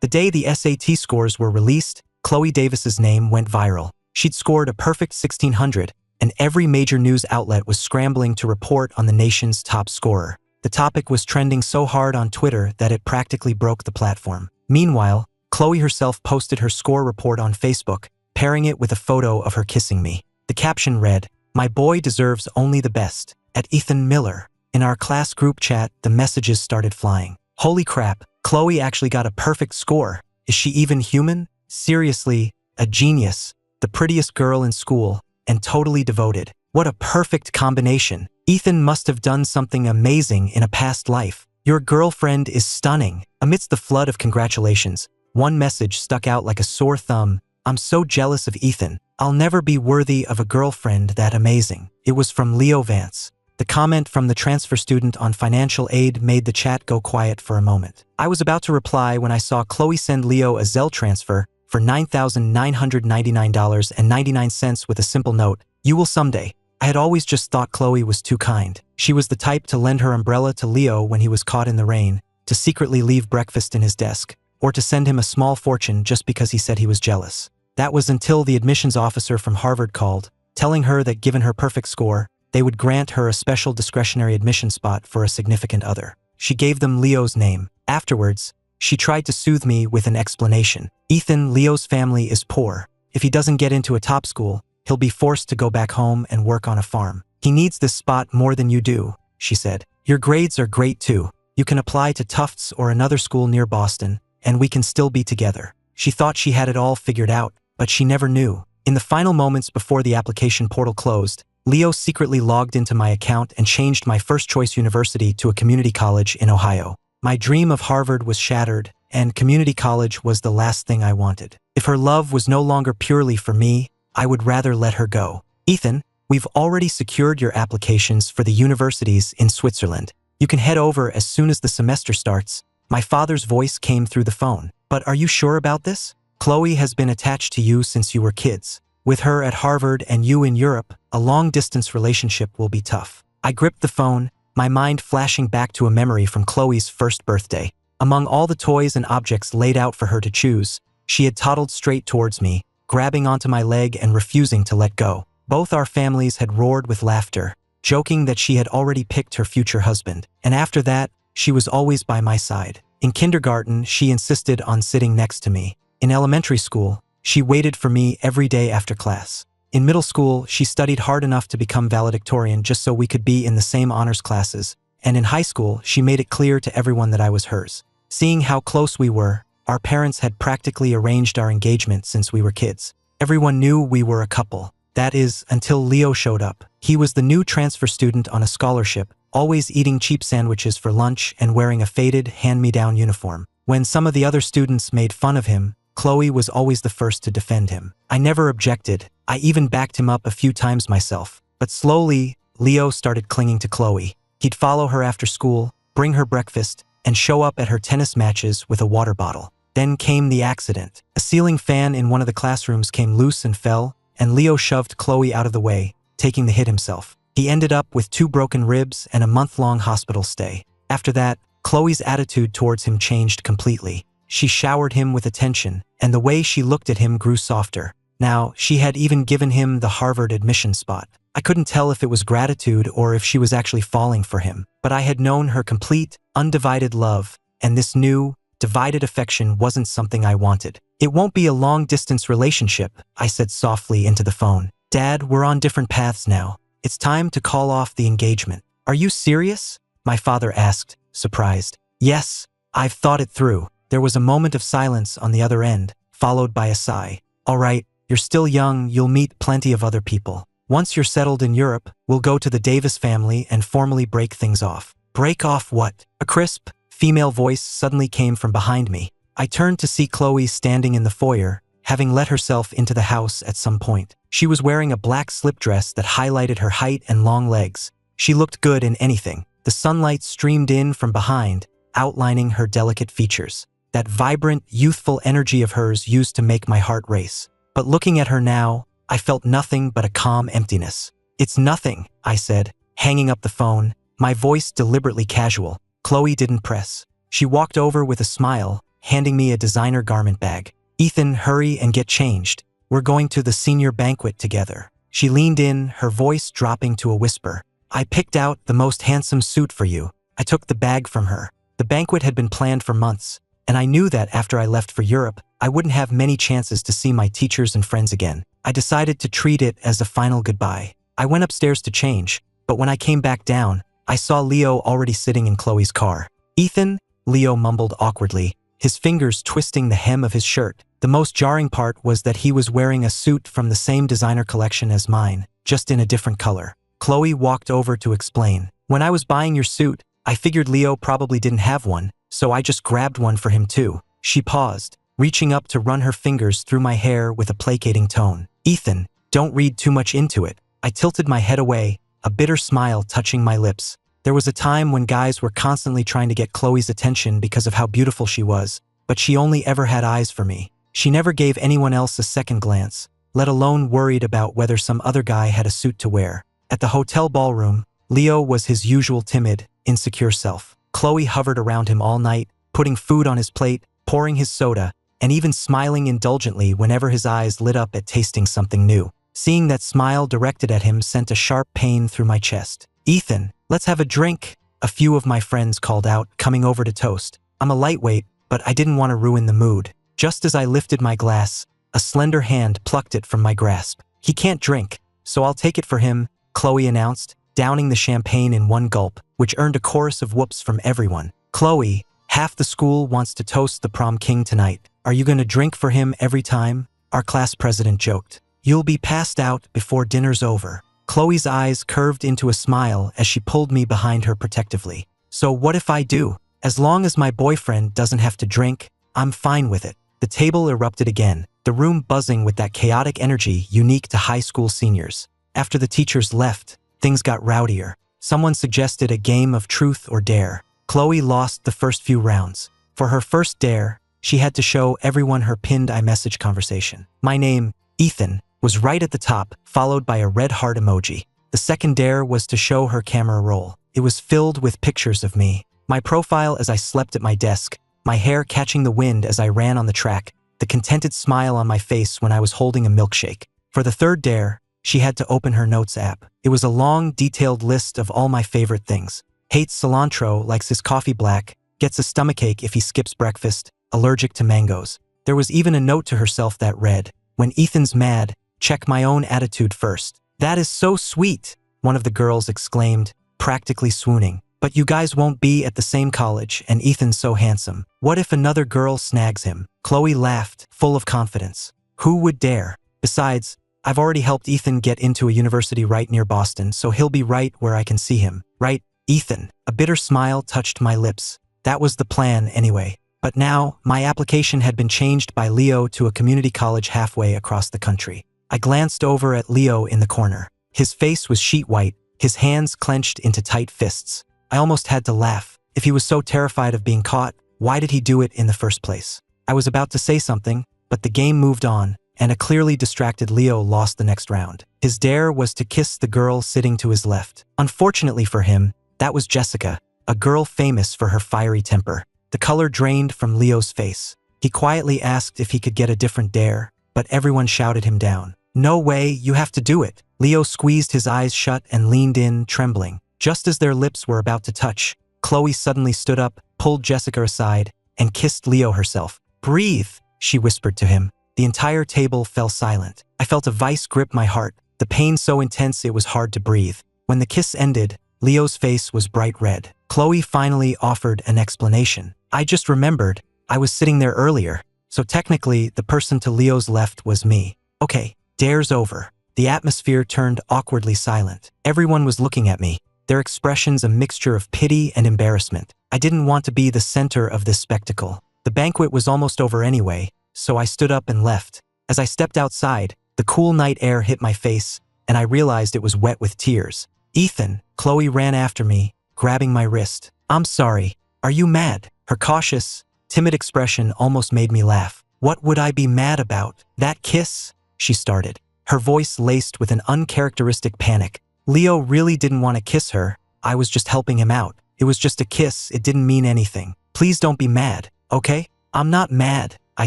The day the SAT scores were released, Chloe Davis's name went viral. She'd scored a perfect 1600, and every major news outlet was scrambling to report on the nation's top scorer. The topic was trending so hard on Twitter that it practically broke the platform. Meanwhile, Chloe herself posted her score report on Facebook, pairing it with a photo of her kissing me. The caption read, "My boy deserves only the best, at Ethan Miller." In our class group chat, the messages started flying. Holy crap, Chloe actually got a perfect score. Is she even human? Seriously, a genius, the prettiest girl in school, and totally devoted. What a perfect combination. Ethan must have done something amazing in a past life. Your girlfriend is stunning. Amidst the flood of congratulations, one message stuck out like a sore thumb. I'm so jealous of Ethan. I'll never be worthy of a girlfriend that amazing. It was from Leo Vance. The comment from the transfer student on financial aid made the chat go quiet for a moment. I was about to reply when I saw Chloe send Leo a Zelle transfer for $9,999.99 with a simple note, "You will someday." I had always just thought Chloe was too kind. She was the type to lend her umbrella to Leo when he was caught in the rain, to secretly leave breakfast in his desk, or to send him a small fortune just because he said he was jealous. That was until the admissions officer from Harvard called, telling her that given her perfect score, they would grant her a special discretionary admission spot for a significant other. She gave them Leo's name. Afterwards, she tried to soothe me with an explanation. Ethan, Leo's family is poor. If he doesn't get into a top school, he'll be forced to go back home and work on a farm. He needs this spot more than you do, she said. Your grades are great too. You can apply to Tufts or another school near Boston, and we can still be together. She thought she had it all figured out, but she never knew. In the final moments before the application portal closed, Leo secretly logged into my account and changed my first-choice university to a community college in Ohio. My dream of Harvard was shattered, and community college was the last thing I wanted. If her love was no longer purely for me, I would rather let her go. Ethan, we've already secured your applications for the universities in Switzerland. You can head over as soon as the semester starts. My father's voice came through the phone. But are you sure about this? Chloe has been attached to you since you were kids. With her at Harvard and you in Europe, a long-distance relationship will be tough. I gripped the phone, my mind flashing back to a memory from Chloe's first birthday. Among all the toys and objects laid out for her to choose, she had toddled straight towards me, grabbing onto my leg and refusing to let go. Both our families had roared with laughter, joking that she had already picked her future husband. And after that, she was always by my side. In kindergarten, she insisted on sitting next to me. In elementary school, she waited for me every day after class. In middle school, she studied hard enough to become valedictorian just so we could be in the same honors classes. And in high school, she made it clear to everyone that I was hers. Seeing how close we were, our parents had practically arranged our engagement since we were kids. Everyone knew we were a couple. That is, until Leo showed up. He was the new transfer student on a scholarship, always eating cheap sandwiches for lunch and wearing a faded, hand-me-down uniform. When some of the other students made fun of him, Chloe was always the first to defend him. I never objected. I even backed him up a few times myself. But slowly, Leo started clinging to Chloe. He'd follow her after school, bring her breakfast, and show up at her tennis matches with a water bottle. Then came the accident. A ceiling fan in one of the classrooms came loose and fell, and Leo shoved Chloe out of the way, taking the hit himself. He ended up with 2 broken ribs and a month-long hospital stay. After that, Chloe's attitude towards him changed completely. She showered him with attention, and the way she looked at him grew softer. Now, she had even given him the Harvard admission spot. I couldn't tell if it was gratitude or if she was actually falling for him, but I had known her complete, undivided love, and this new, divided affection wasn't something I wanted. It won't be a long-distance relationship, I said softly into the phone. Dad, we're on different paths now. It's time to call off the engagement. Are you serious? My father asked, surprised. Yes, I've thought it through. There was a moment of silence on the other end, followed by a sigh. All right, you're still young, you'll meet plenty of other people. Once you're settled in Europe, we'll go to the Davis family and formally break things off. Break off what? A crisp, female voice suddenly came from behind me. I turned to see Chloe standing in the foyer, having let herself into the house at some point. She was wearing a black slip dress that highlighted her height and long legs. She looked good in anything. The sunlight streamed in from behind, outlining her delicate features. That vibrant, youthful energy of hers used to make my heart race. But looking at her now, I felt nothing but a calm emptiness. It's nothing, I said, hanging up the phone, my voice deliberately casual. Chloe didn't press. She walked over with a smile, handing me a designer garment bag. "Ethan, hurry and get changed. We're going to the senior banquet together." She leaned in, her voice dropping to a whisper. "I picked out the most handsome suit for you." I took the bag from her. The banquet had been planned for months, and I knew that after I left for Europe, I wouldn't have many chances to see my teachers and friends again. I decided to treat it as a final goodbye. I went upstairs to change, but when I came back down, I saw Leo already sitting in Chloe's car. "Ethan," Leo mumbled awkwardly, his fingers twisting the hem of his shirt. The most jarring part was that he was wearing a suit from the same designer collection as mine, just in a different color. Chloe walked over to explain. "When I was buying your suit, I figured Leo probably didn't have one, so I just grabbed one for him too." She paused, reaching up to run her fingers through my hair with a placating tone. "Ethan, don't read too much into it." I tilted my head away, a bitter smile touching my lips. There was a time when guys were constantly trying to get Chloe's attention because of how beautiful she was, but she only ever had eyes for me. She never gave anyone else a second glance, let alone worried about whether some other guy had a suit to wear. At the hotel ballroom, Leo was his usual timid, insecure self. Chloe hovered around him all night, putting food on his plate, pouring his soda, and even smiling indulgently whenever his eyes lit up at tasting something new. Seeing that smile directed at him sent a sharp pain through my chest. "Ethan, let's have a drink," a few of my friends called out, coming over to toast. I'm a lightweight, but I didn't want to ruin the mood. Just as I lifted my glass, a slender hand plucked it from my grasp. "He can't drink, so I'll take it for him," Chloe announced, downing the champagne in one gulp, which earned a chorus of whoops from everyone. "Chloe, half the school wants to toast the prom king tonight. Are you going to drink for him every time?" our class president joked. "You'll be passed out before dinner's over." Chloe's eyes curved into a smile as she pulled me behind her protectively. "So what if I do? As long as my boyfriend doesn't have to drink, I'm fine with it." The table erupted again, the room buzzing with that chaotic energy unique to high school seniors. After the teachers left, things got rowdier. Someone suggested a game of truth or dare. Chloe lost the first few rounds. For her first dare, she had to show everyone her pinned iMessage conversation. My name, Ethan, was right at the top, followed by a red heart emoji. The second dare was to show her camera roll. It was filled with pictures of me. My profile as I slept at my desk, my hair catching the wind as I ran on the track, the contented smile on my face when I was holding a milkshake. For the third dare, she had to open her notes app. It was a long, detailed list of all my favorite things. Hates cilantro, likes his coffee black, gets a stomachache if he skips breakfast, allergic to mangoes. There was even a note to herself that read, "When Ethan's mad, check my own attitude first." "That is so sweet," one of the girls exclaimed, practically swooning. "But you guys won't be at the same college, and Ethan's so handsome. What if another girl snags him?" Chloe laughed, full of confidence. "Who would dare? Besides, I've already helped Ethan get into a university right near Boston, so he'll be right where I can see him. Right, Ethan?" A bitter smile touched my lips. That was the plan anyway. But now, my application had been changed by Leo to a community college halfway across the country. I glanced over at Leo in the corner. His face was sheet white, his hands clenched into tight fists. I almost had to laugh. If he was so terrified of being caught, why did he do it in the first place? I was about to say something, but the game moved on, and a clearly distracted Leo lost the next round. His dare was to kiss the girl sitting to his left. Unfortunately for him, that was Jessica, a girl famous for her fiery temper. The color drained from Leo's face. He quietly asked if he could get a different dare, but everyone shouted him down. "No way, you have to do it." Leo squeezed his eyes shut and leaned in, trembling. Just as their lips were about to touch, Chloe suddenly stood up, pulled Jessica aside, and kissed Leo herself. "Breathe," she whispered to him. The entire table fell silent. I felt a vice grip my heart, the pain so intense it was hard to breathe. When the kiss ended, Leo's face was bright red. Chloe finally offered an explanation. "I just remembered, I was sitting there earlier, so technically the person to Leo's left was me." "Okay, dare's over." The atmosphere turned awkwardly silent. Everyone was looking at me, their expressions a mixture of pity and embarrassment. I didn't want to be the center of this spectacle. The banquet was almost over anyway, so I stood up and left. As I stepped outside, the cool night air hit my face, and I realized it was wet with tears. "Ethan," Chloe ran after me, grabbing my wrist. "I'm sorry. Are you mad?" Her cautious, timid expression almost made me laugh. "What would I be mad about? That kiss?" she started, her voice laced with an uncharacteristic panic. Leo really didn't want to kiss her. I was just helping him out. It was just a kiss, it didn't mean anything. "Please don't be mad, okay?" I'm not mad, I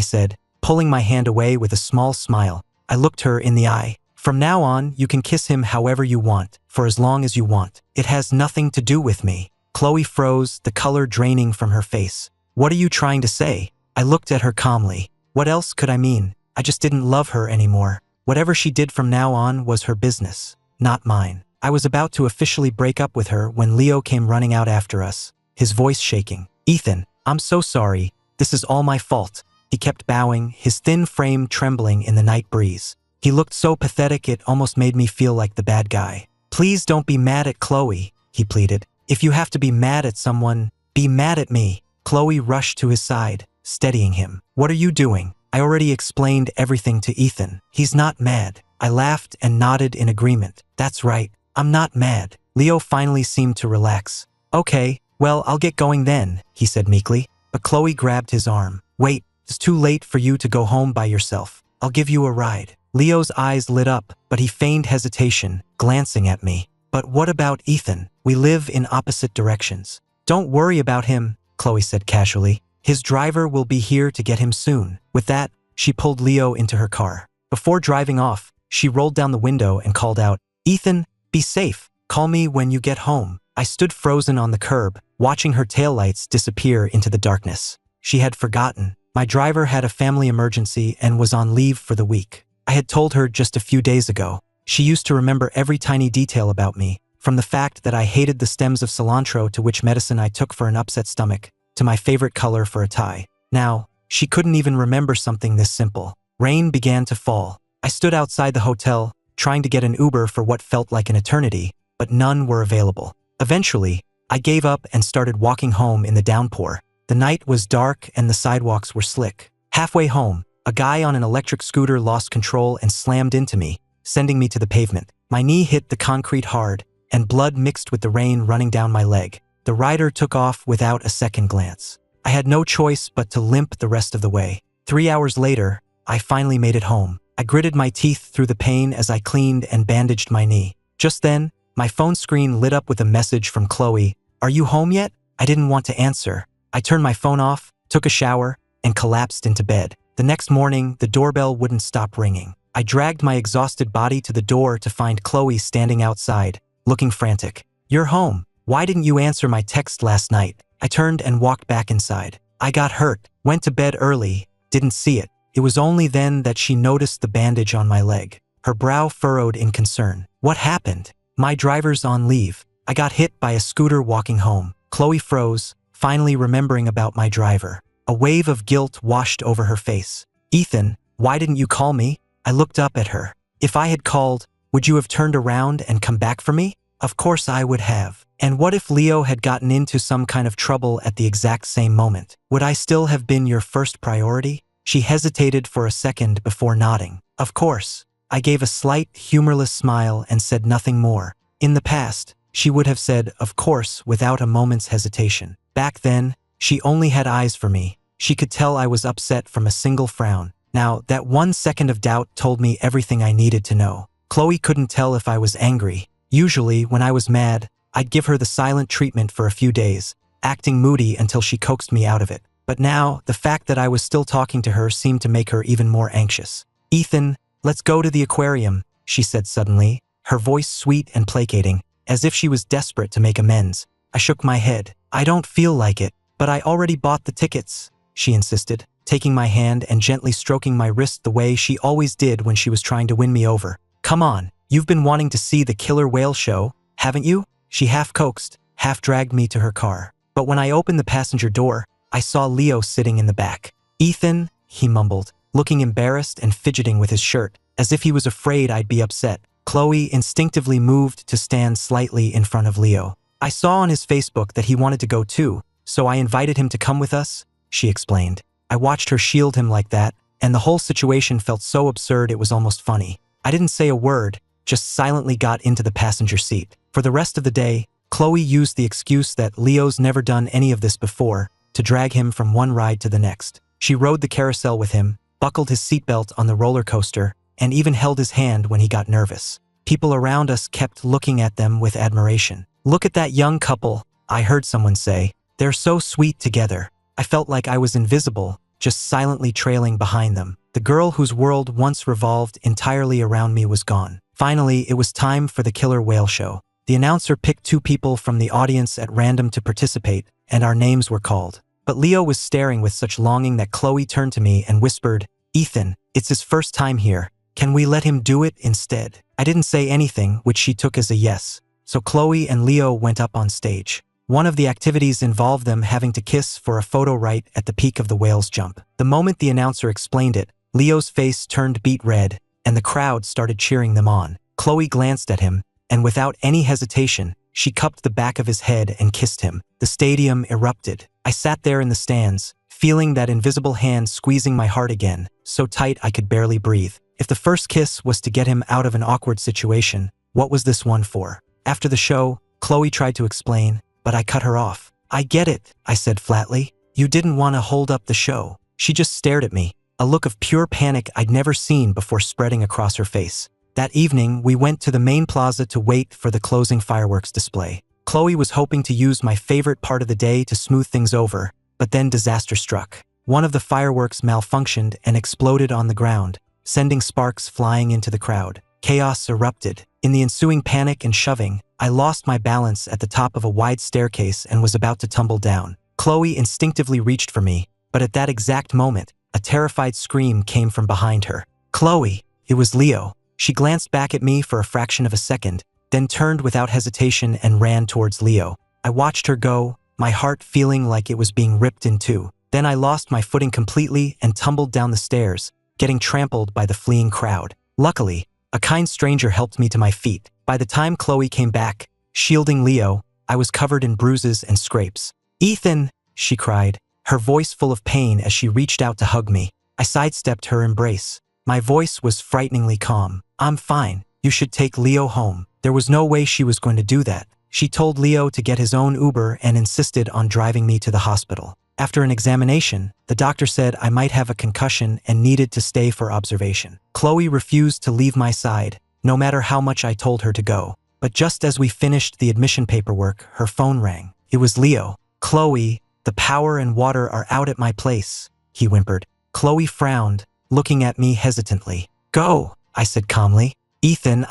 said, pulling my hand away with a small smile. I looked her in the eye. From now on, you can kiss him however you want, for as long as you want. It has nothing to do with me. Chloe froze, the color draining from her face. What are you trying to say? I looked at her calmly. What else could I mean? I just didn't love her anymore. Whatever she did from now on was her business, not mine. I was about to officially break up with her when Leo came running out after us, his voice shaking. Ethan, I'm so sorry. This is all my fault. He kept bowing, his thin frame trembling in the night breeze. He looked so pathetic it almost made me feel like the bad guy. Please don't be mad at Chloe, he pleaded. If you have to be mad at someone, be mad at me. Chloe rushed to his side, steadying him. What are you doing? I already explained everything to Ethan. He's not mad. I laughed and nodded in agreement. That's right. I'm not mad. Leo finally seemed to relax. Okay, well, I'll get going then, he said meekly. But Chloe grabbed his arm. Wait, it's too late for you to go home by yourself. I'll give you a ride. Leo's eyes lit up, but he feigned hesitation, glancing at me. But what about Ethan? We live in opposite directions. Don't worry about him, Chloe said casually. His driver will be here to get him soon. With that, she pulled Leo into her car. Before driving off, she rolled down the window and called out, Ethan, be safe. Call me when you get home. I stood frozen on the curb, watching her taillights disappear into the darkness. She had forgotten. My driver had a family emergency and was on leave for the week. I had told her just a few days ago. She used to remember every tiny detail about me, from the fact that I hated the stems of cilantro to which medicine I took for an upset stomach, to my favorite color for a tie. Now, she couldn't even remember something this simple. Rain began to fall. I stood outside the hotel, trying to get an Uber for what felt like an eternity, but none were available. Eventually, I gave up and started walking home in the downpour. The night was dark and the sidewalks were slick. Halfway home, a guy on an electric scooter lost control and slammed into me, sending me to the pavement. My knee hit the concrete hard, and blood mixed with the rain running down my leg. The rider took off without a second glance. I had no choice but to limp the rest of the way. 3 hours later, I finally made it home. I gritted my teeth through the pain as I cleaned and bandaged my knee. Just then, my phone screen lit up with a message from Chloe. Are you home yet? I didn't want to answer. I turned my phone off, took a shower, and collapsed into bed. The next morning, the doorbell wouldn't stop ringing. I dragged my exhausted body to the door to find Chloe standing outside, looking frantic. You're home. Why didn't you answer my text last night? I turned and walked back inside. I got hurt, went to bed early, didn't see it. It was only then that she noticed the bandage on my leg. Her brow furrowed in concern. What happened? My driver's on leave. I got hit by a scooter walking home. Chloe froze, finally remembering about my driver. A wave of guilt washed over her face. Ethan, why didn't you call me? I looked up at her. If I had called, would you have turned around and come back for me? Of course I would have. And what if Leo had gotten into some kind of trouble at the exact same moment? Would I still have been your first priority? She hesitated for a second before nodding. Of course. I gave a slight, humorless smile and said nothing more. In the past, she would have said, of course, without a moment's hesitation. Back then, she only had eyes for me. She could tell I was upset from a single frown. Now, that 1 second of doubt told me everything I needed to know. Chloe couldn't tell if I was angry. Usually, when I was mad, I'd give her the silent treatment for a few days, acting moody until she coaxed me out of it. But now, the fact that I was still talking to her seemed to make her even more anxious. Ethan, let's go to the aquarium, she said suddenly, her voice sweet and placating, as if she was desperate to make amends. I shook my head. I don't feel like it, but I already bought the tickets, she insisted, taking my hand and gently stroking my wrist the way she always did when she was trying to win me over. Come on, you've been wanting to see the killer whale show, haven't you? She half coaxed, half dragged me to her car. But when I opened the passenger door, I saw Leo sitting in the back. Ethan, he mumbled, looking embarrassed and fidgeting with his shirt, as if he was afraid I'd be upset. Chloe instinctively moved to stand slightly in front of Leo. I saw on his Facebook that he wanted to go too, so I invited him to come with us, she explained. I watched her shield him like that, and the whole situation felt so absurd it was almost funny. I didn't say a word, just silently got into the passenger seat. For the rest of the day, Chloe used the excuse that Leo's never done any of this before to drag him from one ride to the next. She rode the carousel with him, buckled his seatbelt on the roller coaster, and even held his hand when he got nervous. People around us kept looking at them with admiration. Look at that young couple, I heard someone say. They're so sweet together. I felt like I was invisible, just silently trailing behind them. The girl whose world once revolved entirely around me was gone. Finally, it was time for the killer whale show. The announcer picked 2 people from the audience at random to participate, and our names were called. But Leo was staring with such longing that Chloe turned to me and whispered, "Ethan, it's his first time here. Can we let him do it instead?" I didn't say anything, which she took as a yes. So Chloe and Leo went up on stage. One of the activities involved them having to kiss for a photo right at the peak of the whale's jump. The moment the announcer explained it, Leo's face turned beet red, and the crowd started cheering them on. Chloe glanced at him, and without any hesitation, she cupped the back of his head and kissed him. The stadium erupted. I sat there in the stands, feeling that invisible hand squeezing my heart again, so tight I could barely breathe. If the first kiss was to get him out of an awkward situation, what was this one for? After the show, Chloe tried to explain, but I cut her off. "I get it," I said flatly. "You didn't want to hold up the show." She just stared at me, a look of pure panic I'd never seen before spreading across her face. That evening, we went to the main plaza to wait for the closing fireworks display. Chloe was hoping to use my favorite part of the day to smooth things over, but then disaster struck. One of the fireworks malfunctioned and exploded on the ground, sending sparks flying into the crowd. Chaos erupted. In the ensuing panic and shoving, I lost my balance at the top of a wide staircase and was about to tumble down. Chloe instinctively reached for me, but at that exact moment, a terrified scream came from behind her. "Chloe!" It was Leo. She glanced back at me for a fraction of a second, then turned without hesitation and ran towards Leo. I watched her go, my heart feeling like it was being ripped in two. Then I lost my footing completely and tumbled down the stairs, getting trampled by the fleeing crowd. Luckily, a kind stranger helped me to my feet. By the time Chloe came back, shielding Leo, I was covered in bruises and scrapes. "Ethan!" she cried, her voice full of pain as she reached out to hug me. I sidestepped her embrace. My voice was frighteningly calm. "I'm fine. You should take Leo home." There was no way she was going to do that. She told Leo to get his own Uber and insisted on driving me to the hospital. After an examination, the doctor said I might have a concussion and needed to stay for observation. Chloe refused to leave my side, no matter how much I told her to go. But just as we finished the admission paperwork, her phone rang. It was Leo. "Chloe, the power and water are out at my place," he whimpered. Chloe frowned, looking at me hesitantly. "Go," I said calmly. "Ethan,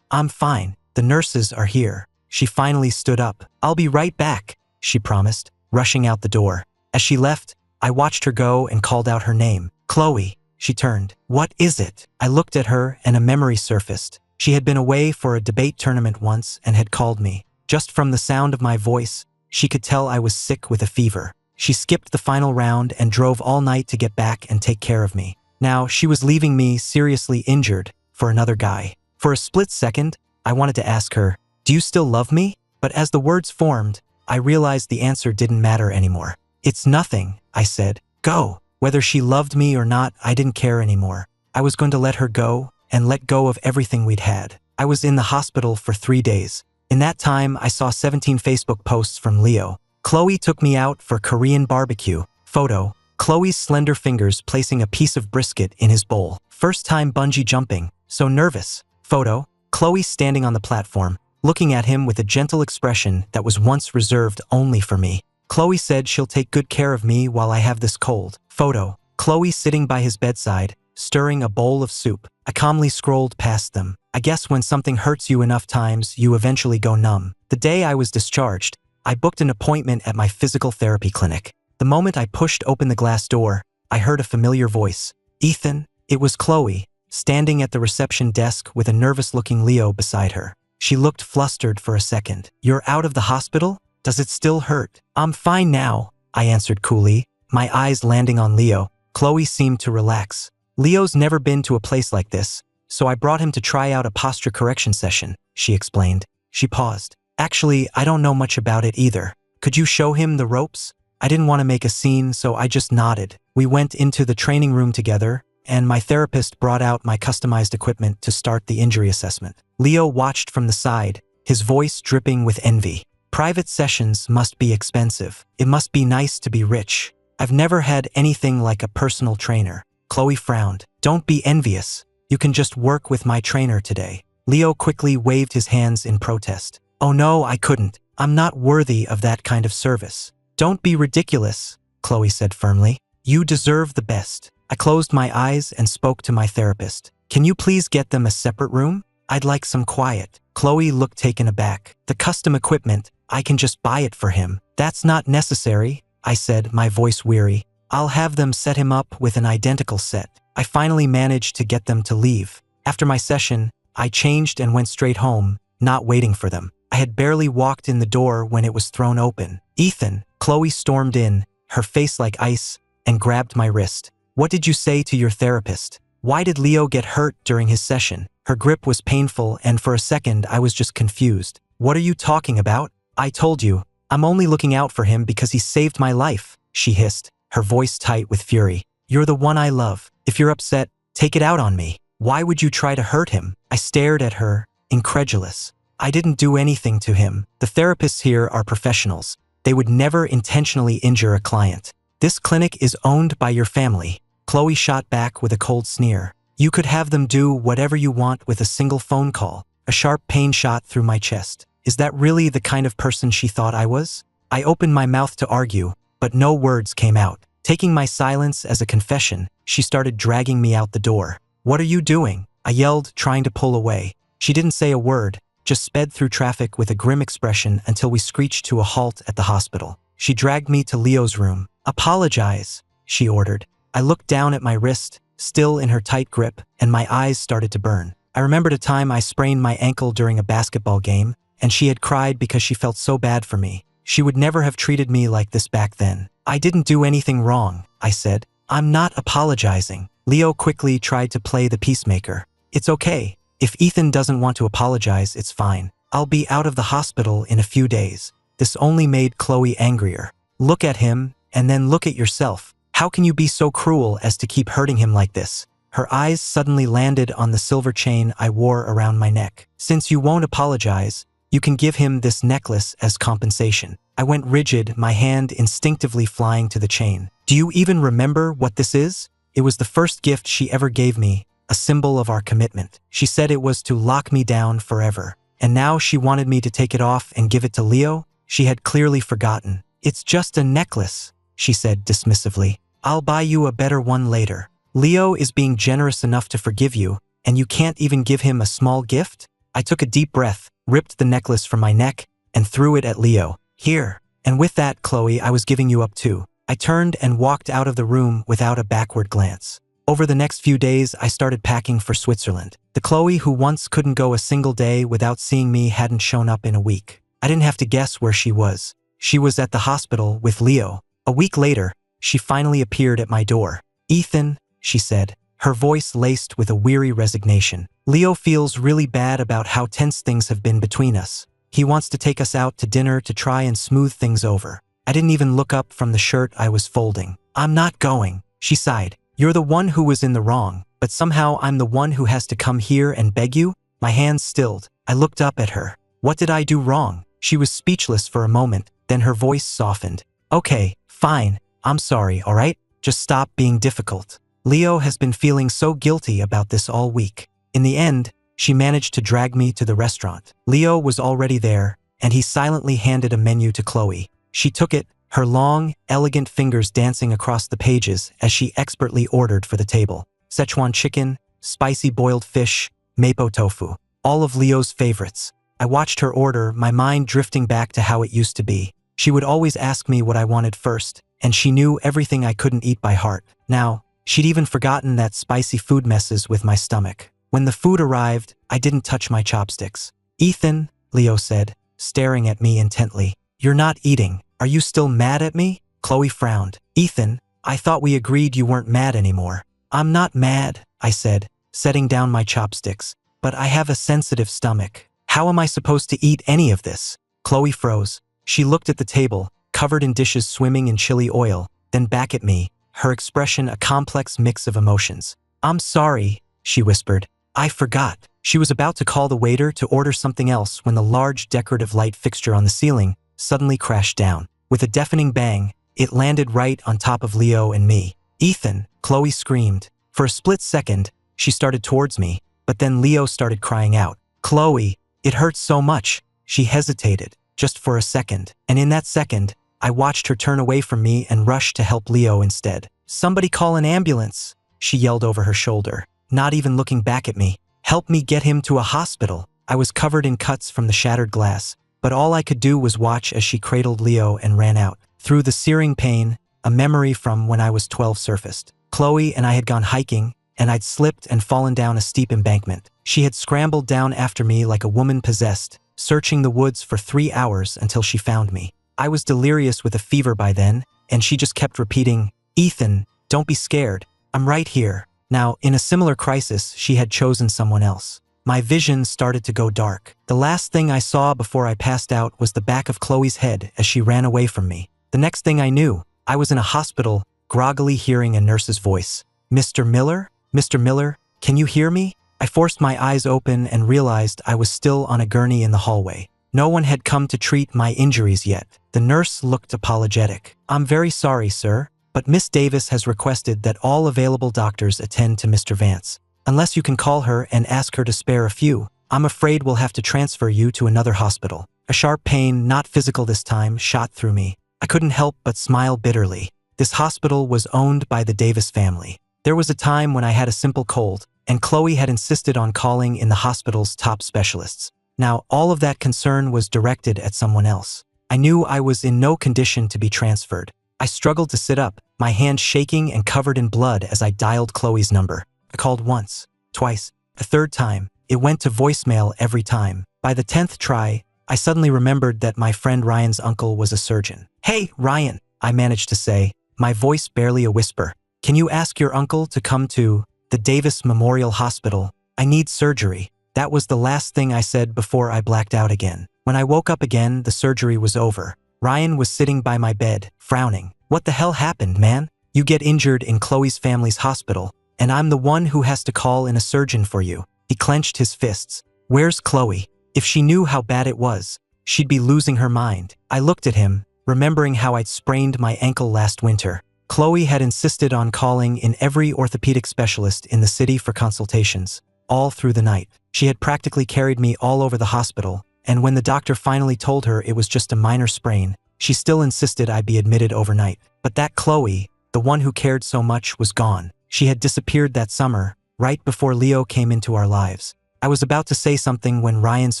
I'm fine. The nurses are here." She finally stood up. "I'll be right back," she promised, rushing out the door. As she left, I watched her go and called out her name. "Chloe." She turned. "What is it?" I looked at her and a memory surfaced. She had been away for a debate tournament once and had called me. Just from the sound of my voice, she could tell I was sick with a fever. She skipped the final round and drove all night to get back and take care of me. Now, she was leaving me seriously injured for another guy. For a split second, I wanted to ask her, "Do you still love me?" But as the words formed, I realized the answer didn't matter anymore. "It's nothing," I said. "Go." Whether she loved me or not, I didn't care anymore. I was going to let her go and let go of everything we'd had. I was in the hospital for 3 days. In that time, I saw 17 Facebook posts from Leo. Chloe took me out for Korean barbecue. Photo. Chloe's slender fingers placing a piece of brisket in his bowl. First time bungee jumping. So nervous. Photo. Chloe standing on the platform, looking at him with a gentle expression that was once reserved only for me. Chloe said she'll take good care of me while I have this cold. Photo. Chloe sitting by his bedside, stirring a bowl of soup. I calmly scrolled past them. I guess when something hurts you enough times, you eventually go numb. The day I was discharged, I booked an appointment at my physical therapy clinic. The moment I pushed open the glass door, I heard a familiar voice. "Ethan?" It was Chloe, standing at the reception desk with a nervous-looking Leo beside her. She looked flustered for a second. "You're out of the hospital? Does it still hurt?" "I'm fine now," I answered coolly, my eyes landing on Leo. Chloe seemed to relax. "Leo's never been to a place like this, so I brought him to try out a posture correction session," she explained. She paused. "Actually, I don't know much about it either. Could you show him the ropes?" I didn't want to make a scene, so I just nodded. We went into the training room together, and my therapist brought out my customized equipment to start the injury assessment. Leo watched from the side, his voice dripping with envy. "Private sessions must be expensive. It must be nice to be rich. I've never had anything like a personal trainer." Chloe frowned. "Don't be envious. You can just work with my trainer today." Leo quickly waved his hands in protest. "Oh no, I couldn't. I'm not worthy of that kind of service." "Don't be ridiculous," Chloe said firmly. You deserve the best. I closed my eyes and spoke to my therapist. Can you please get them a separate room? I'd like some quiet. Chloe looked taken aback. The custom equipment, I can just buy it for him. That's not necessary, I said, my voice weary. I'll have them set him up with an identical set. I finally managed to get them to leave. After my session, I changed and went straight home, not waiting for them. I had barely walked in the door when it was thrown open. Ethan, Chloe stormed in, her face like ice, and grabbed my wrist. What did you say to your therapist? Why did Leo get hurt during his session? Her grip was painful, and for a second I was just confused. What are you talking about? I told you, I'm only looking out for him because he saved my life, she hissed, her voice tight with fury. You're the one I love. If you're upset, take it out on me. Why would you try to hurt him? I stared at her, incredulous. I didn't do anything to him. The therapists here are professionals. They would never intentionally injure a client. This clinic is owned by your family. Chloe shot back with a cold sneer. You could have them do whatever you want with a single phone call. A sharp pain shot through my chest. Is that really the kind of person she thought I was? I opened my mouth to argue, but no words came out. Taking my silence as a confession, she started dragging me out the door. What are you doing? I yelled, trying to pull away. She didn't say a word, just sped through traffic with a grim expression until we screeched to a halt at the hospital. She dragged me to Leo's room. Apologize, she ordered. I looked down at my wrist, still in her tight grip, and my eyes started to burn. I remembered a time I sprained my ankle during a basketball game, and she had cried because she felt so bad for me. She would never have treated me like this back then. I didn't do anything wrong, I said. I'm not apologizing. Leo quickly tried to play the peacemaker. It's okay. If Ethan doesn't want to apologize, it's fine. I'll be out of the hospital in a few days. This only made Chloe angrier. Look at him, and then look at yourself. How can you be so cruel as to keep hurting him like this? Her eyes suddenly landed on the silver chain I wore around my neck. Since you won't apologize, you can give him this necklace as compensation. I went rigid, my hand instinctively flying to the chain. Do you even remember what this is? It was the first gift she ever gave me, a symbol of our commitment. She said it was to lock me down forever. And now she wanted me to take it off and give it to Leo? She had clearly forgotten. It's just a necklace, she said dismissively. I'll buy you a better one later. Leo is being generous enough to forgive you, and you can't even give him a small gift? I took a deep breath, ripped the necklace from my neck, and threw it at Leo. Here. And with that, Chloe, I was giving you up too. I turned and walked out of the room without a backward glance. Over the next few days, I started packing for Switzerland. The Chloe who once couldn't go a single day without seeing me hadn't shown up in a week. I didn't have to guess where she was. She was at the hospital with Leo. A week later, she finally appeared at my door. Ethan, she said, her voice laced with a weary resignation. Leo feels really bad about how tense things have been between us. He wants to take us out to dinner to try and smooth things over. I didn't even look up from the shirt I was folding. I'm not going, she sighed. You're the one who was in the wrong, but somehow I'm the one who has to come here and beg you? My hands stilled. I looked up at her. What did I do wrong? She was speechless for a moment, then her voice softened. Okay, fine. I'm sorry, all right? Just stop being difficult. Leo has been feeling so guilty about this all week. In the end, she managed to drag me to the restaurant. Leo was already there, and he silently handed a menu to Chloe. She took it, her long, elegant fingers dancing across the pages as she expertly ordered for the table. Szechuan chicken, spicy boiled fish, mapo tofu. All of Leo's favorites. I watched her order, my mind drifting back to how it used to be. She would always ask me what I wanted first, and she knew everything I couldn't eat by heart. Now, she'd even forgotten that spicy food messes with my stomach. When the food arrived, I didn't touch my chopsticks. Ethan, Leo said, staring at me intently. You're not eating. Are you still mad at me? Chloe frowned. Ethan, I thought we agreed you weren't mad anymore. I'm not mad, I said, setting down my chopsticks. But I have a sensitive stomach. How am I supposed to eat any of this? Chloe froze. She looked at the table, covered in dishes swimming in chili oil, then back at me, her expression a complex mix of emotions. I'm sorry, she whispered. I forgot. She was about to call the waiter to order something else when the large decorative light fixture on the ceiling suddenly crashed down. With a deafening bang, it landed right on top of Leo and me. Ethan, Chloe screamed. For a split second, she started towards me, but then Leo started crying out. Chloe, it hurts so much. She hesitated, just for a second, and in that second, I watched her turn away from me and rush to help Leo instead. Somebody call an ambulance, she yelled over her shoulder, not even looking back at me. Help me get him to a hospital. I was covered in cuts from the shattered glass, but all I could do was watch as she cradled Leo and ran out. Through the searing pain, a memory from when I was 12 surfaced. Chloe and I had gone hiking, and I'd slipped and fallen down a steep embankment. She had scrambled down after me like a woman possessed, searching the woods for 3 hours until she found me. I was delirious with a fever by then, and she just kept repeating, "Ethan, don't be scared. I'm right here." Now, in a similar crisis, she had chosen someone else. My vision started to go dark. The last thing I saw before I passed out was the back of Chloe's head as she ran away from me. The next thing I knew, I was in a hospital, groggily hearing a nurse's voice. "Mr. Miller? Mr. Miller, can you hear me?" I forced my eyes open and realized I was still on a gurney in the hallway. No one had come to treat my injuries yet. The nurse looked apologetic. "I'm very sorry, sir, but Miss Davis has requested that all available doctors attend to Mr. Vance. Unless you can call her and ask her to spare a few, I'm afraid we'll have to transfer you to another hospital." A sharp pain, not physical this time, shot through me. I couldn't help but smile bitterly. This hospital was owned by the Davis family. There was a time when I had a simple cold, and Chloe had insisted on calling in the hospital's top specialists. Now, all of that concern was directed at someone else. I knew I was in no condition to be transferred. I struggled to sit up, my hand shaking and covered in blood as I dialed Chloe's number. I called once, twice, a third time. It went to voicemail every time. By the 10th try, I suddenly remembered that my friend Ryan's uncle was a surgeon. "Hey, Ryan," I managed to say, my voice barely a whisper. "Can you ask your uncle to come to the Davis Memorial Hospital? I need surgery." That was the last thing I said before I blacked out again. When I woke up again, the surgery was over. Ryan was sitting by my bed, frowning. "What the hell happened, man? You get injured in Chloe's family's hospital, and I'm the one who has to call in a surgeon for you." He clenched his fists. "Where's Chloe? If she knew how bad it was, she'd be losing her mind." I looked at him, remembering how I'd sprained my ankle last winter. Chloe had insisted on calling in every orthopedic specialist in the city for consultations, all through the night. She had practically carried me all over the hospital, and when the doctor finally told her it was just a minor sprain, she still insisted I be admitted overnight. But that Chloe, the one who cared so much, was gone. She had disappeared that summer, right before Leo came into our lives. I was about to say something when Ryan's